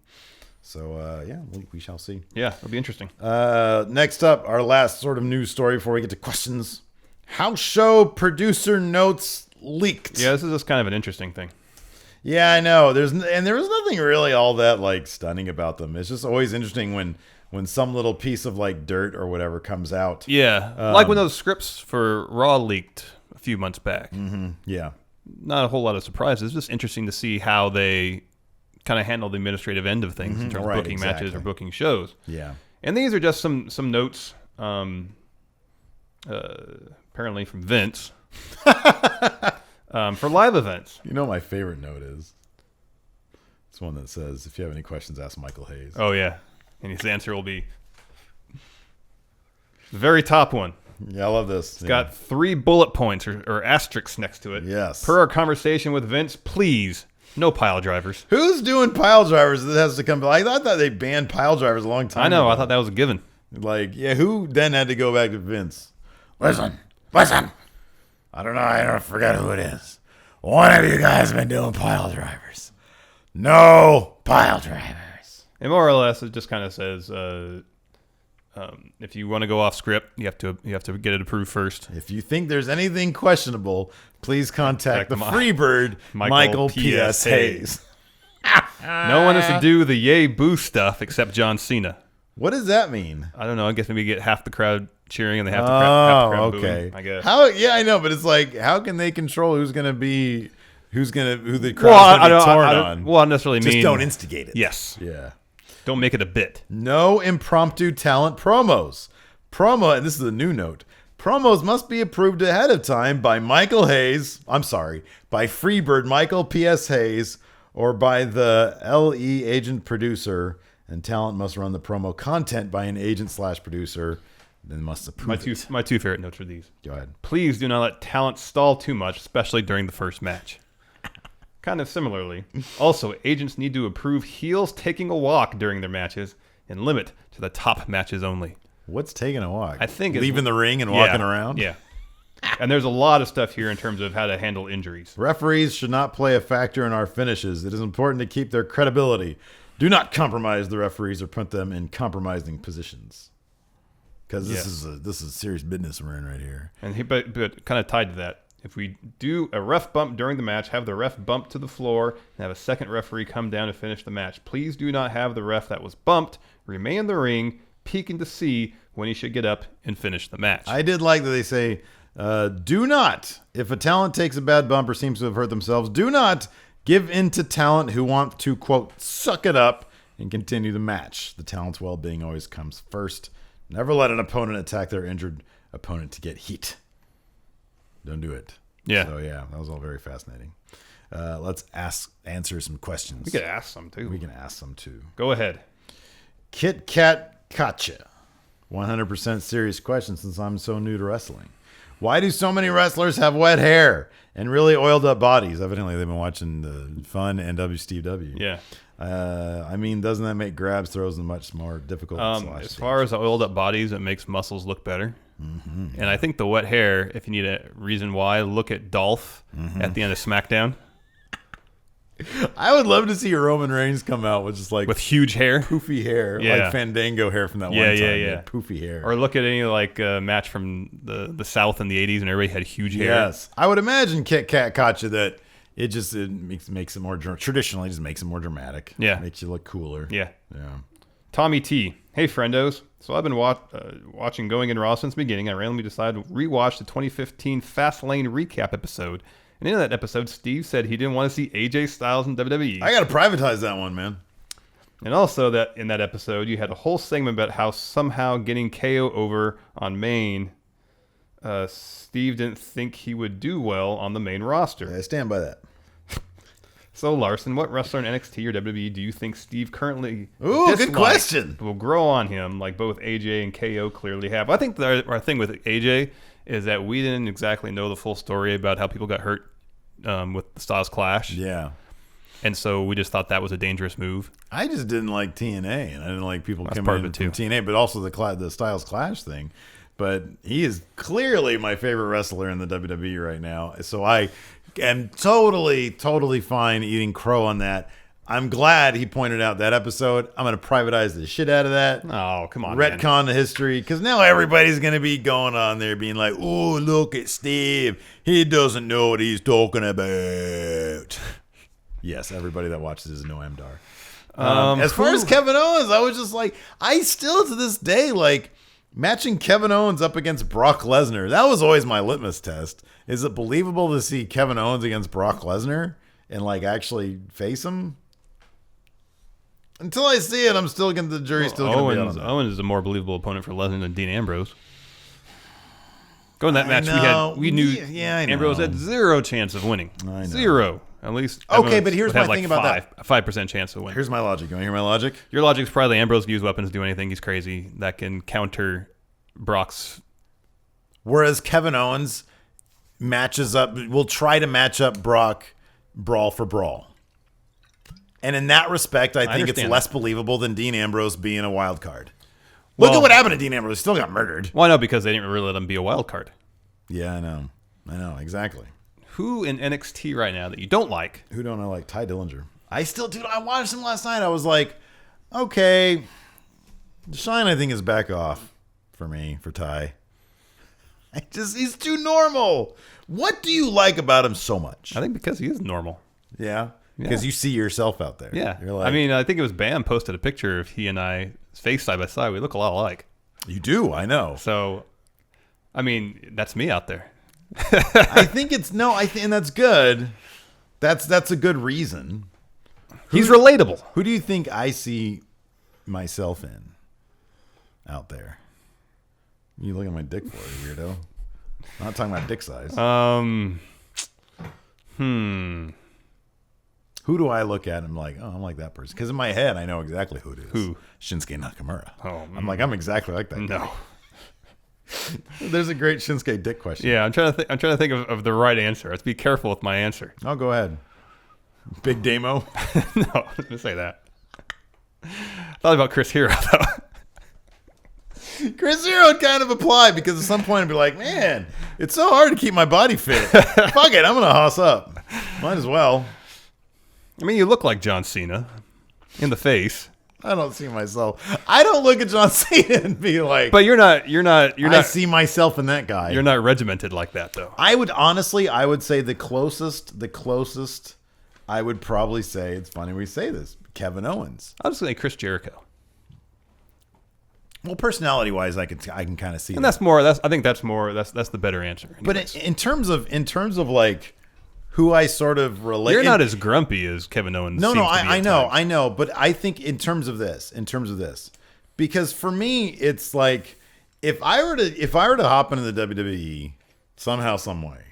So, we shall see. Yeah, it'll be interesting. Next up, our last sort of news story before we get to questions. House show producer notes leaked. Yeah, this is just kind of an interesting thing. Yeah, I know. There was nothing really all that like stunning about them. It's just always interesting when some little piece of like dirt or whatever comes out. Yeah, like when those scripts for Raw leaked a few months back. Mm-hmm. Yeah. Not a whole lot of surprises. It's just interesting to see how they kind of handle the administrative end of things in terms of booking matches or booking shows. Yeah. And these are just some notes, apparently from Vince, for live events. You know, my favorite note is it's one that says, "If you have any questions, ask Michael Hayes." Oh yeah, and his answer will be the very top one. Yeah, I love this. It's got 3 bullet points or asterisks next to it. Yes. Per our conversation with Vince, please, no pile drivers. Who's doing pile drivers that has to come? Like, I thought they banned pile drivers a long time ago. I thought that was a given. Like, yeah, who then had to go back to Vince? Listen. I don't know. I don't forget who it is. One of you guys been doing pile drivers. No pile drivers. And more or less, it just kind of says, if you want to go off script, you have to get it approved first. If you think there's anything questionable, please contact the Freebird, Michael P.S. Hayes. No one is to do the yay boo stuff except John Cena. What does that mean? I don't know. I guess maybe get half the crowd cheering and they have half the crowd okay. booing, I guess. Yeah, I know, but it's like, how can they control who the crowd's going to be torn on? Well, I don't necessarily mean... Just don't instigate it. Yes. Yeah. Don't make it a bit. No impromptu talent promos. And this is a new note. Promos must be approved ahead of time by by Freebird Michael P.S. Hayes, or by the LE agent producer, and talent must run the promo content by an agent/producer, then must approve it. My 2 favorite notes are these. Go ahead. Please do not let talent stall too much, especially during the first match. Kind of similarly, also, agents need to approve heels taking a walk during their matches and limit to the top matches only. What's taking a walk? I think leaving the ring and walking around? Yeah. And there's a lot of stuff here in terms of how to handle injuries. Referees should not play a factor in our finishes. It is important to keep their credibility. Do not compromise the referees or put them in compromising positions. Because this is serious business we're in right here. And but kind of tied to that, if we do a ref bump during the match, have the ref bump to the floor and have a second referee come down to finish the match. Please do not have the ref that was bumped remain in the ring, peeking to see when he should get up and finish the match. I did like that they say, do not, if a talent takes a bad bump or seems to have hurt themselves, do not give in to talent who want to, quote, suck it up and continue the match. The talent's well-being always comes first. Never let an opponent attack their injured opponent to get heat. Don't do it. Yeah. So, yeah, that was all very fascinating. Let's answer some questions. We could ask some, too. We can ask some, too. Go ahead. Kit Kat Katcha. 100% serious question since I'm so new to wrestling. Why do so many wrestlers have wet hair and really oiled up bodies? Evidently, they've been watching the Fun and WCW. Yeah. I mean, doesn't that make grabs, throws, and much more difficult? As far as the oiled up bodies, it makes muscles look better. Mm-hmm, yeah. And I think the wet hair, if you need a reason why, look at Dolph at the end of SmackDown. I would love to see Roman Reigns come out with just like with huge hair, poofy hair, like Fandango hair from that one time. Yeah, poofy hair. Or look at any like match from the South in the '80s, and everybody had huge hair. Yes, I would imagine Kit Kat Katcha that it makes it more traditionally just makes it more dramatic. Yeah, makes you look cooler. Yeah. Tommy T. Hey, friendos. So I've been watching Going in Raw since the beginning. I randomly decided to rewatch the 2015 Fastlane recap episode. And in that episode, Steve said he didn't want to see AJ Styles in WWE. I got to privatize that one, man. And also that in that episode, you had a whole segment about how somehow getting KO over on Maine, Steve didn't think he would do well on the main roster. I stand by that. So, Larson, what wrestler in NXT or WWE do you think Steve currently good question. Will grow on him like both AJ and KO clearly have? I think our thing with AJ is that we didn't exactly know the full story about how people got hurt with the Styles Clash. Yeah. And so we just thought that was a dangerous move. I just didn't like TNA, and I didn't like people That's coming part of in it, too. from TNA, but also the Styles Clash thing. But he is clearly my favorite wrestler in the WWE right now. So I am totally fine eating crow on that. I'm glad he pointed out that episode. I'm going to privatize the shit out of that. Oh, come on, man. Retcon the history, because now everybody's going to be going on there being like, oh, look at Steve. He doesn't know what he's talking about. Yes, everybody that watches is no Amdar. As far as Kevin Owens, I was just like, I still to this day, like, matching Kevin Owens up against Brock Lesnar, that was always my litmus test. Is it believable to see Kevin Owens against Brock Lesnar and, like, actually face him? Until I see it, I'm still going to, the jury's still going to be on that. Owens is a more believable opponent for Lesnar than Dean Ambrose. Going that match, we knew I know. Ambrose had zero chance of winning. I know. Zero. At least. Okay, but here's my like thing about that. A 5% chance of winning. Here's my logic. You want to hear my logic? Your logic's probably Ambrose can use weapons to do anything. He's crazy. That can counter Brock's. Whereas Kevin Owens will try to match up Brock brawl for brawl. And in that respect, I think it's less believable than Dean Ambrose being a wild card. Look at what happened to Dean Ambrose. He still got murdered. Why not? Because they didn't really let him be a wild card. Yeah, I know, exactly. Who in NXT right now that you don't like? Who don't I like? Ty Dillinger. I watched him last night. I was like, okay, Shine I think is back off for me, for Ty. He's too normal. What do you like about him so much? I think because he is normal. Yeah? Because you see yourself out there. Yeah. You're like, I mean, I think it was Bam posted a picture of he and I face side by side. We look a lot alike. You do, I know. So, I mean, that's me out there. I think and that's good. That's a good reason. He's relatable. Who do you think I see myself in out there? You look at my dick for it, weirdo. I'm not talking about dick size. Who do I look at and I'm like, oh, I'm like that person? Because in my head, I know exactly who it is. Who? Shinsuke Nakamura. Oh, I'm like, I'm exactly like that guy. No. There's a great Shinsuke dick question. Yeah, I'm trying to think of the right answer. Let's be careful with my answer. Oh, go ahead. Big Damo? No, I was gonna say that. I thought about Chris Hero though. Chris Hero would kind of apply because at some point I'd be like, man, it's so hard to keep my body fit. Fuck it, I'm gonna hoss up. Might as well. I mean, you look like John Cena in the face. I don't see myself. I don't look at John Cena and be like. But you're not. I see myself in that guy. You're not regimented like that, though. I would say the closest. I would probably say, it's funny we say this, Kevin Owens. I'll just say Chris Jericho. Well, personality-wise, I can kind of see. And that's the better answer. Anyways. But in terms of like who I sort of relate. You're not as grumpy as Kevin Owens. No, I know. But I think in terms of this, because for me, it's like if I were to hop into the WWE somehow, some way,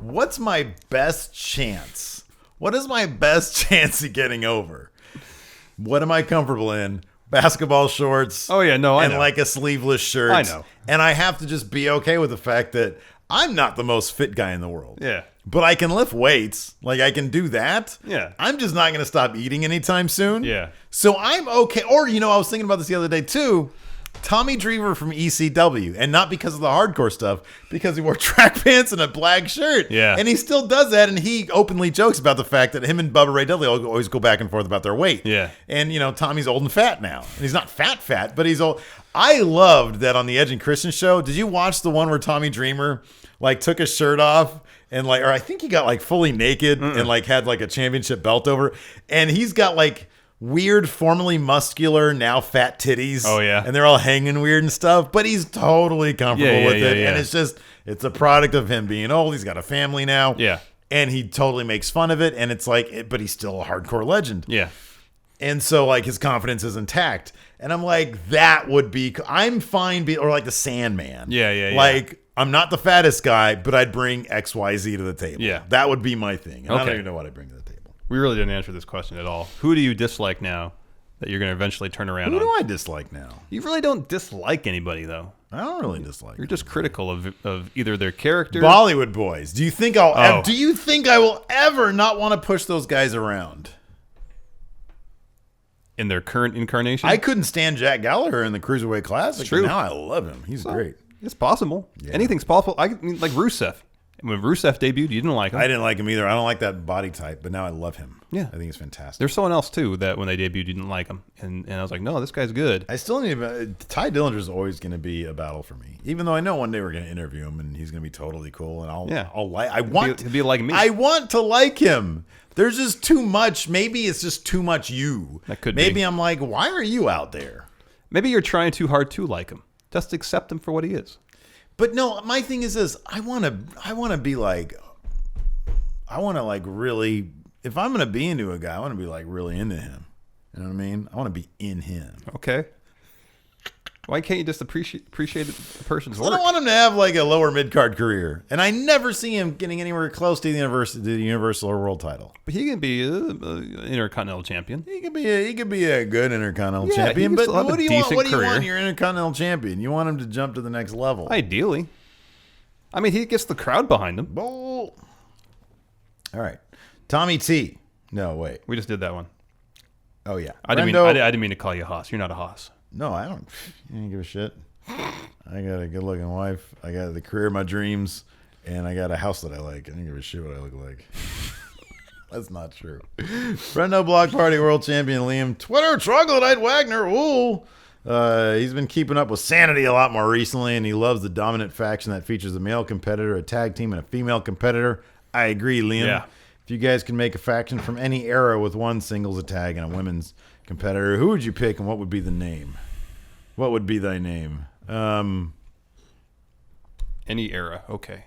what's my best chance? What is my best chance of getting over? What am I comfortable in? Basketball shorts. Oh yeah, no, I know. And like a sleeveless shirt. I know. And I have to just be okay with the fact that I'm not the most fit guy in the world. Yeah. But I can lift weights. Like, I can do that. Yeah. I'm just not going to stop eating anytime soon. Yeah. So I'm okay. Or, I was thinking about this the other day, too. Tommy Dreamer from ECW. And not because of the hardcore stuff. Because he wore track pants and a black shirt. Yeah. And he still does that. And he openly jokes about the fact that him and Bubba Ray Dudley always go back and forth about their weight. Yeah. And, Tommy's old and fat now. And he's not fat, but he's old. I loved that on the Edge and Christian show. Did you watch the one where Tommy Dreamer, took his shirt off? And or I think he got fully naked and had a championship belt over. And he's got weird, formerly muscular, now fat titties. Oh yeah. And they're all hanging weird and stuff. But he's totally comfortable with it. Yeah. And it's a product of him being old. He's got a family now. Yeah. And he totally makes fun of it. And it's but he's still a hardcore legend. Yeah. And so his confidence is intact. And I'm like, that would be, I'm fine being, or the Sandman. Yeah. I'm not the fattest guy, but I'd bring XYZ to the table. Yeah. That would be my thing. And I don't Okay. even know what I'd bring to the table. We really didn't answer this question at all. Who do you dislike now that you're going to eventually turn around Who on? do I dislike now? You really don't dislike anybody, though. I don't really dislike You're them. just critical of either their character. Bollywood boys. Do you think do you think I will ever not want to push those guys around? In their current incarnation? I couldn't stand Jack Gallagher in the Cruiserweight Classic. True. Now I love him. He's great. It's possible. Yeah. Anything's possible. I mean, like Rusev. When Rusev debuted, you didn't like him. I didn't like him either. I don't like that body type, but now I love him. Yeah. I think he's fantastic. There's someone else, too, that when they debuted, you didn't like him. And I was like, no, this guy's good. I still need Ty Dillinger's always going to be a battle for me. Even though I know one day we're going to interview him and he's going to be totally cool. And He'll be like me. I want to like him. There's just too much. Maybe it's just too much you. That could be. Maybe I'm like, why are you out there? Maybe you're trying too hard to like him. Just accept him for what he is. But no, my thing is this. I want to be like, I want to like really, if I'm going to be into a guy, I want to be like really into him. You know what I mean? I want to be in him. Okay. Why can't you just appreciate the person's work? I don't want him to have like a lower mid-card career. And I never see him getting anywhere close to the Universal or World title. But he can be an Intercontinental Champion. He could be a good Intercontinental champion. But what do you want in your Intercontinental champion? You want him to jump to the next level. Ideally. I mean, he gets the crowd behind him. All right. Tommy T. No, wait. We just did that one. Oh, yeah. I didn't mean to call you Haas. You're not a Haas. No, I don't. You don't give a shit. I got a good-looking wife. I got the career of my dreams, and I got a house that I like. I don't give a shit what I look like. That's not true. Friendo Block Party World Champion Liam. Twitter Troglodyte Wagner. Ooh. He's been keeping up with Sanity a lot more recently, and he loves the dominant faction that features a male competitor, a tag team, and a female competitor. I agree, Liam. Yeah. If you guys can make a faction from any era with one singles tag and a women's competitor, who would you pick, and what would be the name? What would be thy name? Any era. Okay.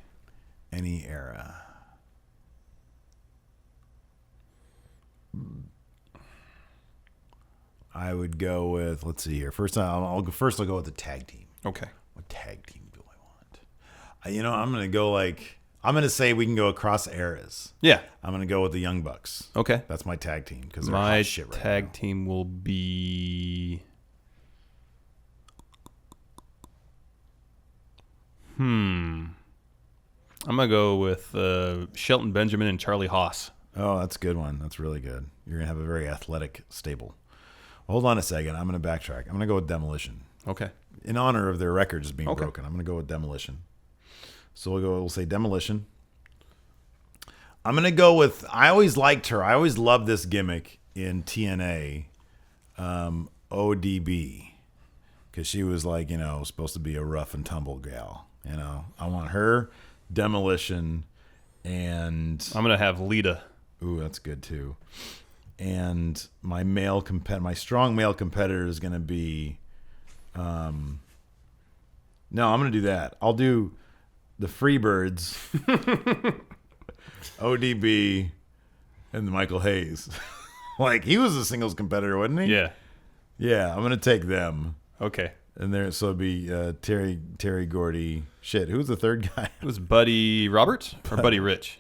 Any era. I would go with, let's see here. I'll go with the tag team. Okay. What tag team do I want? I'm going to say we can go across eras. Yeah. I'm going to go with the Young Bucks. Okay. That's my tag team because they're my hot shit right now. tag team will be... I'm going to go with Shelton Benjamin and Charlie Haas. Oh, that's a good one. That's really good. You're going to have a very athletic stable. Hold on a second. I'm going to backtrack. I'm going to go with Demolition. Okay. In honor of their records being broken, I'm going to go with Demolition. So we'll say Demolition. I'm going to go with, I always liked her. I always loved this gimmick in TNA, ODB, because she was like, supposed to be a rough and tumble gal. I want her, Demolition, and... I'm going to have Lita. Ooh, that's good too. And my strong male competitor is going to be... no, I'm going to do that. I'll do the Freebirds, ODB, and Michael Hayes. Like, he was a singles competitor, wasn't he? Yeah. Yeah, I'm going to take them. Okay. And so it'd be Terry Gordy. Shit, who was the third guy? It was Buddy Roberts or Buddy Rich?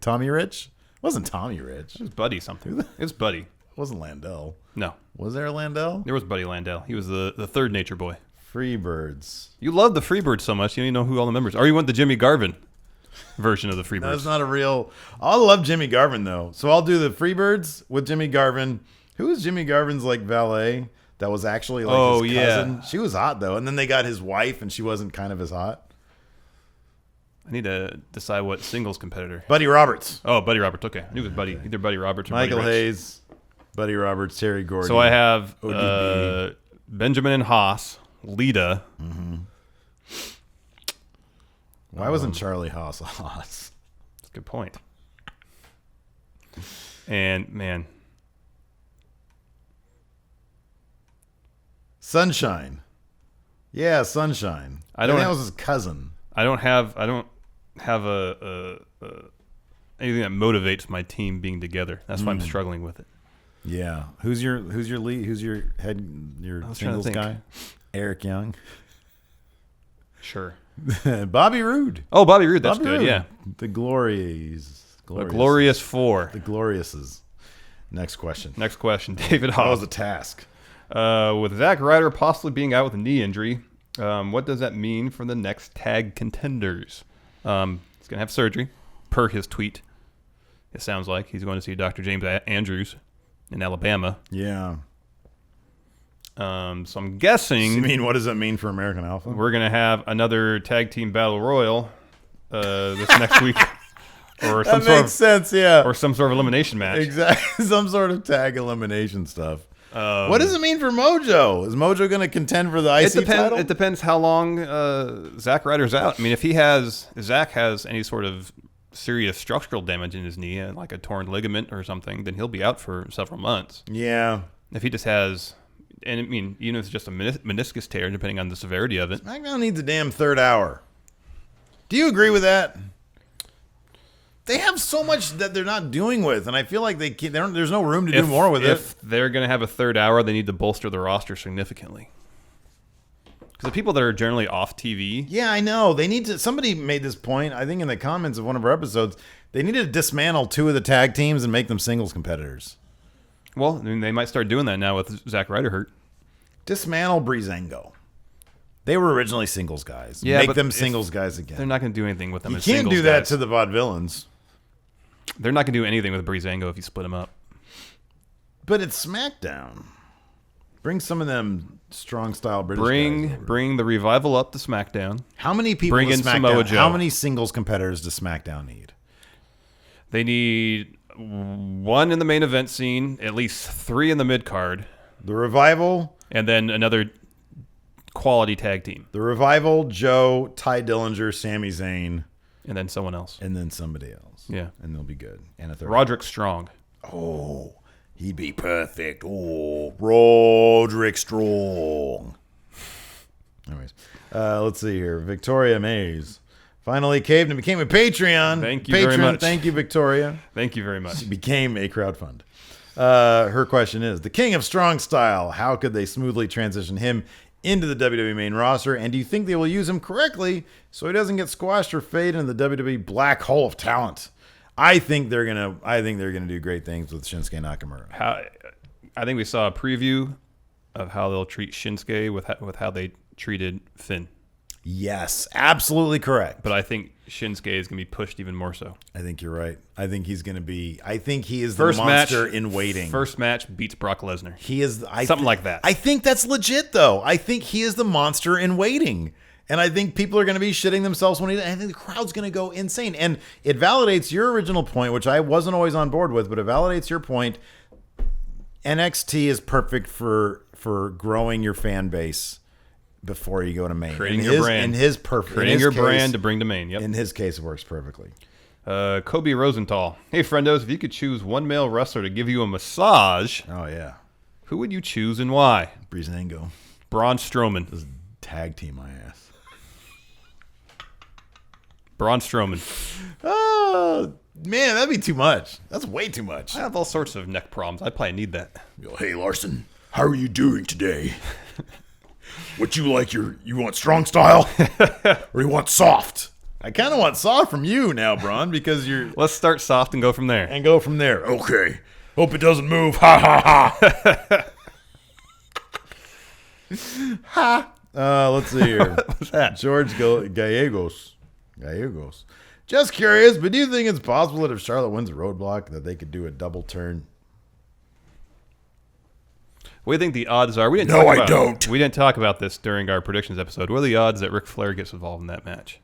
Tommy Rich? It wasn't Tommy Rich. It was Buddy something. It was Buddy. It wasn't Landell. No. Was there a Landell? There was Buddy Landell. He was the third Nature Boy. Freebirds. You love the Freebirds so much, you don't even know who all the members are. Or you want the Jimmy Garvin version of the Freebirds. That's not a real... I love Jimmy Garvin, though. So I'll do the Freebirds with Jimmy Garvin. Who was Jimmy Garvin's, valet? That was actually, his cousin. Yeah. She was hot, though. And then they got his wife, and she wasn't kind of as hot. I need to decide what singles competitor. Buddy Roberts. Oh, Buddy Roberts. Okay. I knew it was Buddy. Either Buddy Roberts or Michael Buddy Rich. Hayes, Buddy Roberts, Terry Gordy. So I have Benjamin and Haas, Lita. Mm-hmm. Why wasn't Charlie Haas a Haas? That's a good point. And, man... Sunshine. Yeah, Sunshine. I think that was his cousin. I don't have a anything that motivates my team being together. That's why I'm struggling with it. Yeah. Who's your lead? Who's your singles guy? Eric Young. Sure. Bobby Roode. Oh, Bobby Roode. That's Bobby good. Roode. Yeah. The Glorious Four. The Gloriouses. Next question. David Haas. That was a task. With Zack Ryder possibly being out with a knee injury, What does that mean for the next tag contenders? He's going to have surgery, per his tweet. It sounds like he's going to see Dr. James Andrews in Alabama. Yeah. So I'm guessing... You mean, what does that mean for American Alpha? We're going to have another tag team battle royal this next week. Or some that makes sense, yeah. Or some sort of elimination match. Exactly. Some sort of tag elimination stuff. What does it mean for Mojo? Is Mojo going to contend for the IC title? It depends how long Zack Ryder's out. I mean, if Zack has any sort of serious structural damage in his knee, like a torn ligament or something, then he'll be out for several months. Yeah. If he just has, and I mean, even if it's just a meniscus tear, depending on the severity of it. SmackDown needs a damn third hour. Do you agree with that? They have so much that they're not doing with, and I feel like there's no room to do more with it. If they're going to have a third hour, they need to bolster the roster significantly. Because the people that are generally off TV... Yeah, I know. They need to... Somebody made this point, I think in the comments of one of our episodes, they need to dismantle 2 of the tag teams and make them singles competitors. Well, I mean, they might start doing that now with Zack Ryder hurt. Dismantle Breezango. They were originally singles guys. Yeah, make them singles guys again. They're not going to do anything with them as You singles can't do that guys. to the Vaudevillains. They're not going to do anything with Breezango if you split them up. But it's SmackDown. Bring some of them strong style British guys over. Bring the Revival up to SmackDown. How many people Bring does in Samoa SmackDown? Joe. How many singles competitors does SmackDown need? They need 1 in the main event scene, at least 3 in the mid card, The Revival, and then another quality tag team, Joe, Ty Dillinger, Sami Zayn, and then someone else. and then somebody else. Yeah, And they'll be good. And a third. Roderick Strong. Oh, he'd be perfect. Oh, Roderick Strong. Anyways, let's see here. Victoria Mays finally caved and became a Patreon. Thank you very much. Thank you, Victoria. Thank you very much. She became a crowdfund. Her question is, the King of Strong Style, how could they smoothly transition him into the WWE main roster? And do you think they will use him correctly so he doesn't get squashed or fade into the WWE black hole of talent? I think they're gonna do great things with Shinsuke Nakamura. I think we saw a preview of how they'll treat Shinsuke with how they treated Finn. Yes, absolutely correct. But I think Shinsuke is going to be pushed even more so. I think you're right. I think he is the monster in waiting. First match beats Brock Lesnar. He is something like that. I think that's legit though. I think he is the monster in waiting. And I think people are going to be shitting themselves when I think the crowd's going to go insane. And it validates your original point, which I wasn't always on board with, but it validates your point. NXT is perfect for growing your fan base before you go to main. Creating your brand. Creating your brand to bring to main. Yep. In his case, it works perfectly. Kobe Rosenthal. Hey, friendos, if you could choose one male wrestler to give you a massage, oh yeah, who would you choose and why? Breezango. Braun Strowman. Just tag team my ass. Braun Strowman. Oh, man, that'd be too much. That's way too much. I have all sorts of neck problems. I probably need that. Hey, Larson, how are you doing today? What you like? You want strong style or you want soft? I kind of want soft from you now, Braun, because you're... Let's start soft and go from there. Okay. Hope it doesn't move. Ha, ha, ha. Ha. Let's see here. What's that? George Gallegos. Just curious, but do you think it's possible that if Charlotte wins a roadblock that they could do a double turn? What do you think the odds are? We didn't talk about this during our predictions episode. What are the odds that Ric Flair gets involved in that match?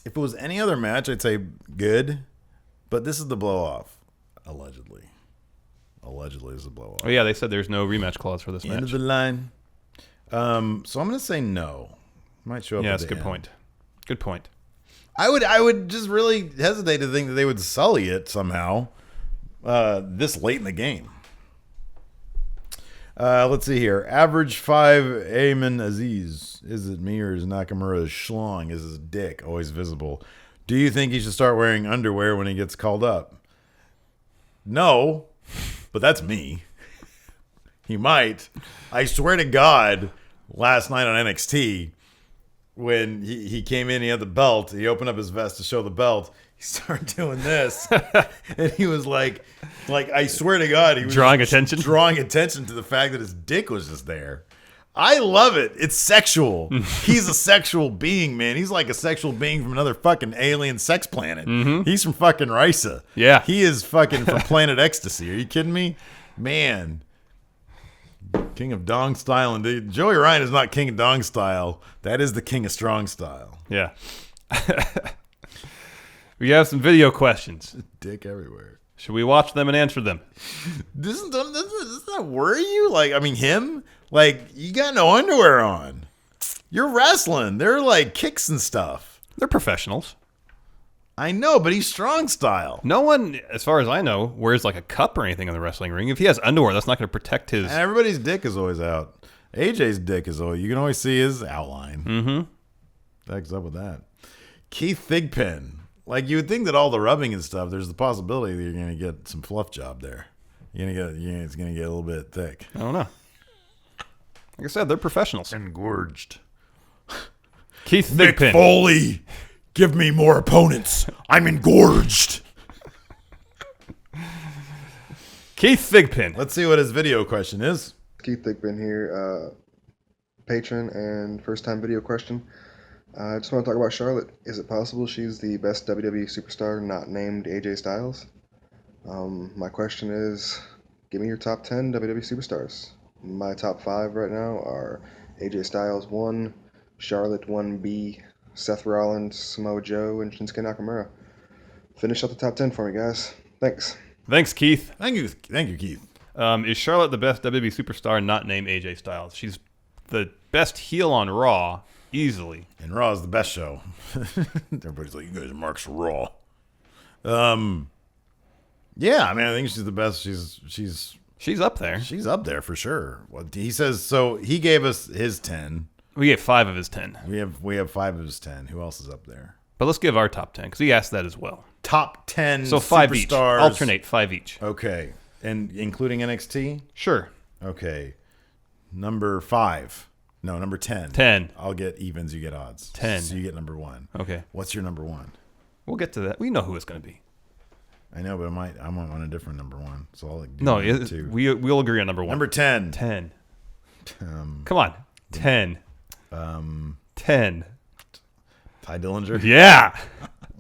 If it was any other match, I'd say good, but this is the blow-off, allegedly. Allegedly is the blow-off. Oh, yeah, they said there's no rematch clause for this match. End of the line. So I'm going to say no. Might show up. Yeah, at that's a the good end. point. Good point. I would just really hesitate to think that they would sully it somehow this late in the game. Let's see here. Average 5 Ayman Aziz. Is it me or is Nakamura's schlong? Is his dick always visible? Do you think he should start wearing underwear when he gets called up? No, but that's me. He might. I swear to God, last night on NXT, when he came in, he had the belt. He opened up his vest to show the belt. he started doing this, and he was like I swear to God, he was Drawing just attention? drawing attention to the fact that his dick was just there. I love it. It's sexual. He's a sexual being, man. He's like a sexual being from another fucking alien sex planet. He's from fucking Risa. Yeah. He is fucking from Planet Ecstasy. Are you kidding me? Man. King of Dong Style. And Joey Ryan is not King of Dong Style. That is the King of Strong Style. Yeah. We have some video questions. Dick everywhere. Should we watch them and answer them? Doesn't that worry you? Like, I mean, him? Like, you got no underwear on. You're wrestling. They're like kicks and stuff. They're professionals. I know, but he's strong style. No one, as far as I know, wears like a cup or anything in the wrestling ring. If he has underwear, that's not going to protect his... And everybody's dick is always out. AJ's dick is always... You can always see his outline. Mm-hmm. What's up with that? Keith Thigpen. Like, you would think that all the rubbing and stuff, there's the possibility that you're going to get some fluff job there. It's going to get a little bit thick. I don't know. Like I said, they're professionals. Engorged. Keith Mick Thigpen. Foley, give me more opponents. I'm engorged. Keith Thigpen. Let's see what his video question is. Keith Thigpen here, patron and first-time video question. I just want to talk about Charlotte. Is it possible she's the best WWE superstar not named AJ Styles? My question is, give me your top 10 WWE superstars. My top 5 right now are AJ Styles 1, Charlotte 1B, Seth Rollins, Samoa Joe, and Shinsuke Nakamura. Finish up the top 10 for me, guys. Thanks. Thanks, Keith. Thank you, Keith. Is Charlotte the best WWE superstar not named AJ Styles? She's the best heel on Raw, easily. And Raw is the best show. Everybody's like, you guys are marks for Raw. Yeah, I mean, I think she's the best. She's up there. She's up there for sure. Well, he says so. He gave us his 10. We gave 5 of his 10. We have 5 of his 10. Who else is up there? But let's give our top 10 because he asked that as well. Top 10. So 5 each. superstars. Alternate 5 each. Okay, and including NXT. Sure. Okay, number 5. No, number 10. 10. I'll get evens. You get odds. 10. So you get number 1. Okay. What's your number 1? We'll get to that. We know who it's going to be. I know, but I'm on a different number 1. So I'll do No, number 2. we'll agree on number 1. Number 10. 10. Come on. 10. 10. Ty Dillinger. Yeah.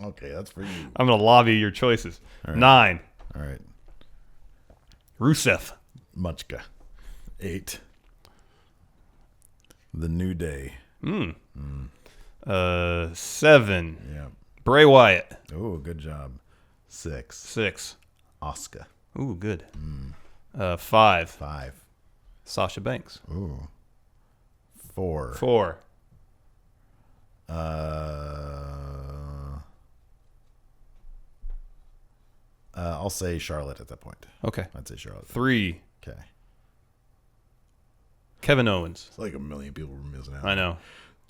Okay, that's for you. I'm going to lobby your choices. All right. 9. All right. Rusev. Muchka. 8. The New Day. 7. Yeah. Bray Wyatt. Oh, good job. 6. 6. Asuka. Ooh, good. 5. 5. Sasha Banks. Ooh. 4. 4. I'll say Charlotte at that point. Okay. I'd say Charlotte. 3. Okay. Kevin Owens. It's like a million people were missing out. I know.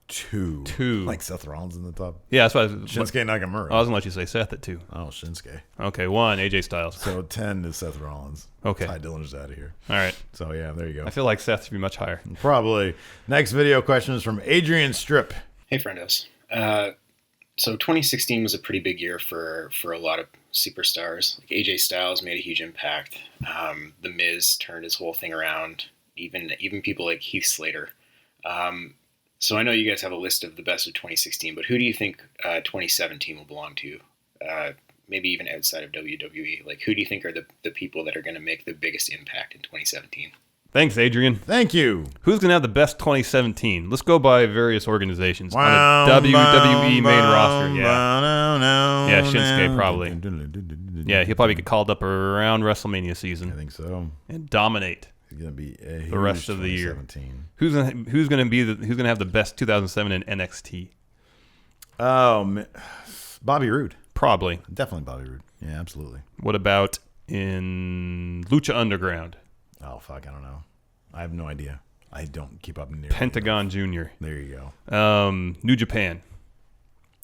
2. 2. Like Seth Rollins in the top. Yeah, that's why Shinsuke Nakamura. I was going to let you say Seth at 2. Oh, Shinsuke. Okay, 1. AJ Styles. So 10 is Seth Rollins. Okay. Ty Dillinger's out of here. All right. So, yeah, there you go. I feel like Seth should be much higher. Probably. Next video question is from Adrian Strip. Hey, friendos. So 2016 was a pretty big year for a lot of superstars. Like AJ Styles made a huge impact. The Miz turned his whole thing around. Even people like Heath Slater. So I know you guys have a list of the best of 2016, but who do you think 2017 will belong to? Maybe even outside of WWE. Like, who do you think are the people that are going to make the biggest impact in 2017? Thanks, Adrian. Thank you. Who's going to have the best 2017? Let's go by various organizations. On a WWE main roster, yeah. Yeah, Shinsuke probably. Yeah, he'll probably get called up around WrestleMania season. I think so. And dominate. He's gonna be the rest of the year. 2017. Who's gonna have the best 2007 in NXT? Oh, Bobby Roode. Probably. Definitely Bobby Roode. Yeah, absolutely. What about in Lucha Underground? Oh, fuck, I don't know. I have no idea. I don't keep up near Pentagon Jr. There you go. New Japan.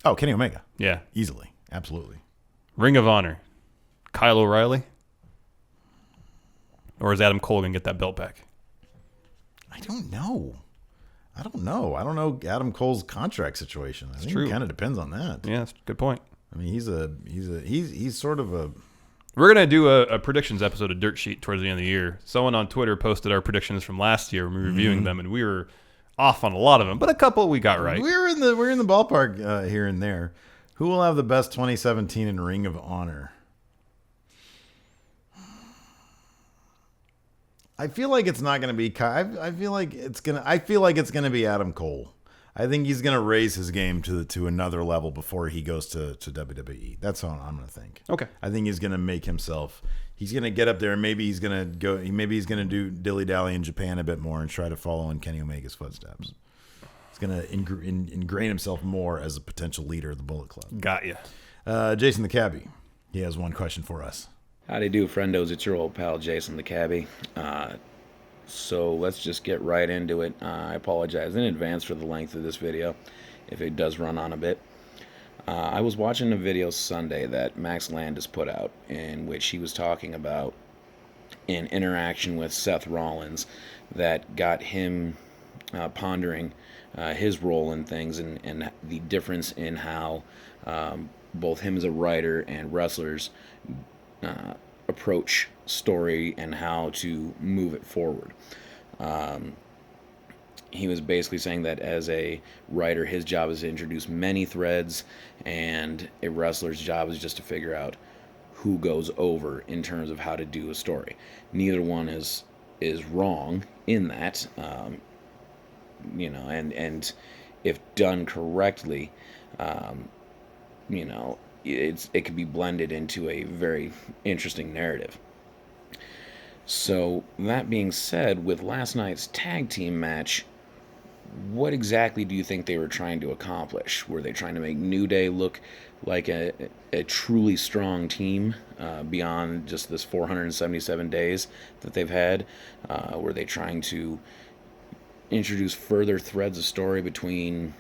Oh, Kenny Omega. Yeah. Easily. Absolutely. Ring of Honor. Kyle O'Reilly. Or is Adam Cole going to get that belt back? I don't know. I don't know Adam Cole's contract situation. I think true. it kind of depends on that. Yeah, that's a good point. I mean, he's sort of a. We're going to do a predictions episode of Dirt Sheet towards the end of the year. Someone on Twitter posted our predictions from last year when we were reviewing them, and we were off on a lot of them, but a couple we got right. We're in the ballpark here and there. Who will have the best 2017 in Ring of Honor? I feel like it's not going to be I feel like it's going to be Adam Cole. I think he's going to raise his game to another level before he goes to WWE. That's what I'm going to think. Okay. I think he's going to make himself. He's going to get up there, and maybe he's going to go. Maybe he's going to do dilly dally in Japan a bit more and try to follow in Kenny Omega's footsteps. He's going to ingrain himself more as a potential leader of the Bullet Club. Got you. Jason the Cabbie. He has one question for us. Howdy do, friendos. It's your old pal, Jason the Cabbie. So let's just get right into it. I apologize in advance for the length of this video, if it does run on a bit. I was watching a video Sunday that Max Landis put out, in which he was talking about an interaction with Seth Rollins that got him pondering his role in things and the difference in how both him as a writer and wrestlers approach story and how to move it forward. He was basically saying that as a writer, his job is to introduce many threads, and a wrestler's job is just to figure out who goes over in terms of how to do a story. Neither one is wrong in that, and if done correctly, it could be blended into a very interesting narrative. So, that being said, with last night's tag team match, what exactly do you think they were trying to accomplish? Were they trying to make New Day look like a truly strong team beyond just this 477 days that they've had? Were they trying to introduce further threads of story between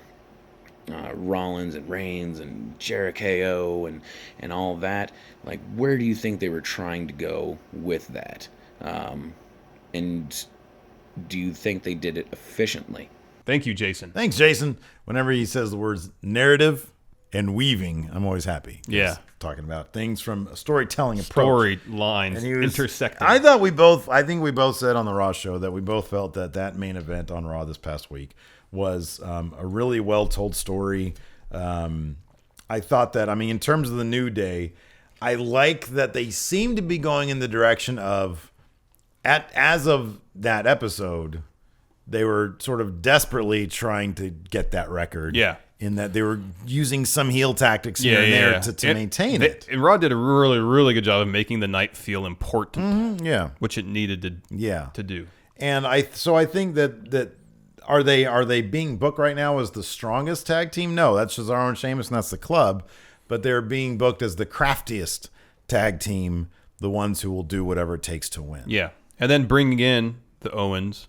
Rollins and Reigns and Jericho and all of that? Like, where do you think they were trying to go with that? And do you think they did it efficiently? Thank you, Jason. Thanks, Jason. Whenever he says the words narrative and weaving, I'm always happy. Yeah. Talking about things from a storytelling approach. Storylines intersecting. I think we both said on the Raw show that we both felt that main event on Raw this past week was a really well-told story. I thought that, in terms of the New Day, I like that they seem to be going in the direction of, as of that episode, they were sort of desperately trying to get that record. Yeah. In that they were using some heel tactics here and there to maintain it. And Raw did a really, really good job of making the night feel important. Yeah. Which it needed to do. And I think that are they being booked right now as the strongest tag team? No, that's Cesaro and Sheamus, and that's the club. But they're being booked as the craftiest tag team, the ones who will do whatever it takes to win. Yeah. And then bringing in the Owens,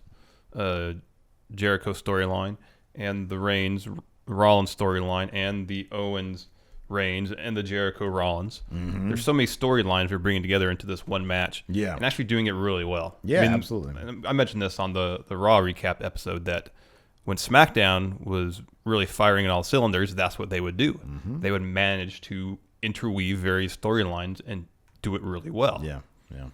Jericho storyline, and the Reigns, Rollins storyline, and the Owens, Reigns, and the Jericho Rollins. Mm-hmm. There's so many storylines we're bringing together into this one match. Yeah. And actually doing it really well. Yeah, absolutely. I mentioned this on the Raw recap episode that when SmackDown was really firing on all cylinders, that's what they would do. Mm-hmm. They would manage to interweave various storylines and do it really well. Yeah, yeah.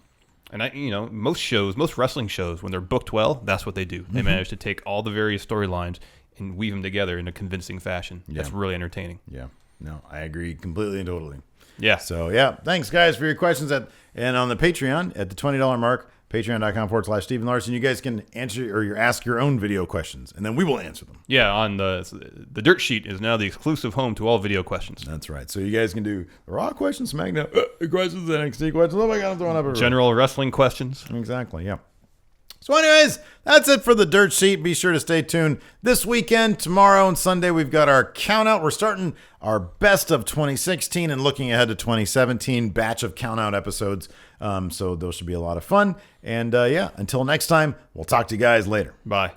And most wrestling shows, when they're booked well, that's what they do. They manage to take all the various storylines and weave them together in a convincing fashion. Yeah. That's really entertaining. Yeah. No, I agree completely and totally. Yeah. So, thanks, guys, for your questions. And on the Patreon, at the $20 mark, patreon.com/Stephen Larson, you guys can answer or ask your own video questions, and then we will answer them. Yeah, on the Dirt Sheet is now the exclusive home to all video questions. That's right. So you guys can do Raw questions, SmackDown questions, NXT questions. Oh my God, I'm throwing up everywhere. General wrestling questions. Exactly, yeah. So anyways, that's it for the Dirt Sheet. Be sure to stay tuned. This weekend, tomorrow and Sunday, we've got our count out. We're starting our best of 2016 and looking ahead to 2017 batch of count out episodes. So those should be a lot of fun. And until next time, we'll talk to you guys later. Bye.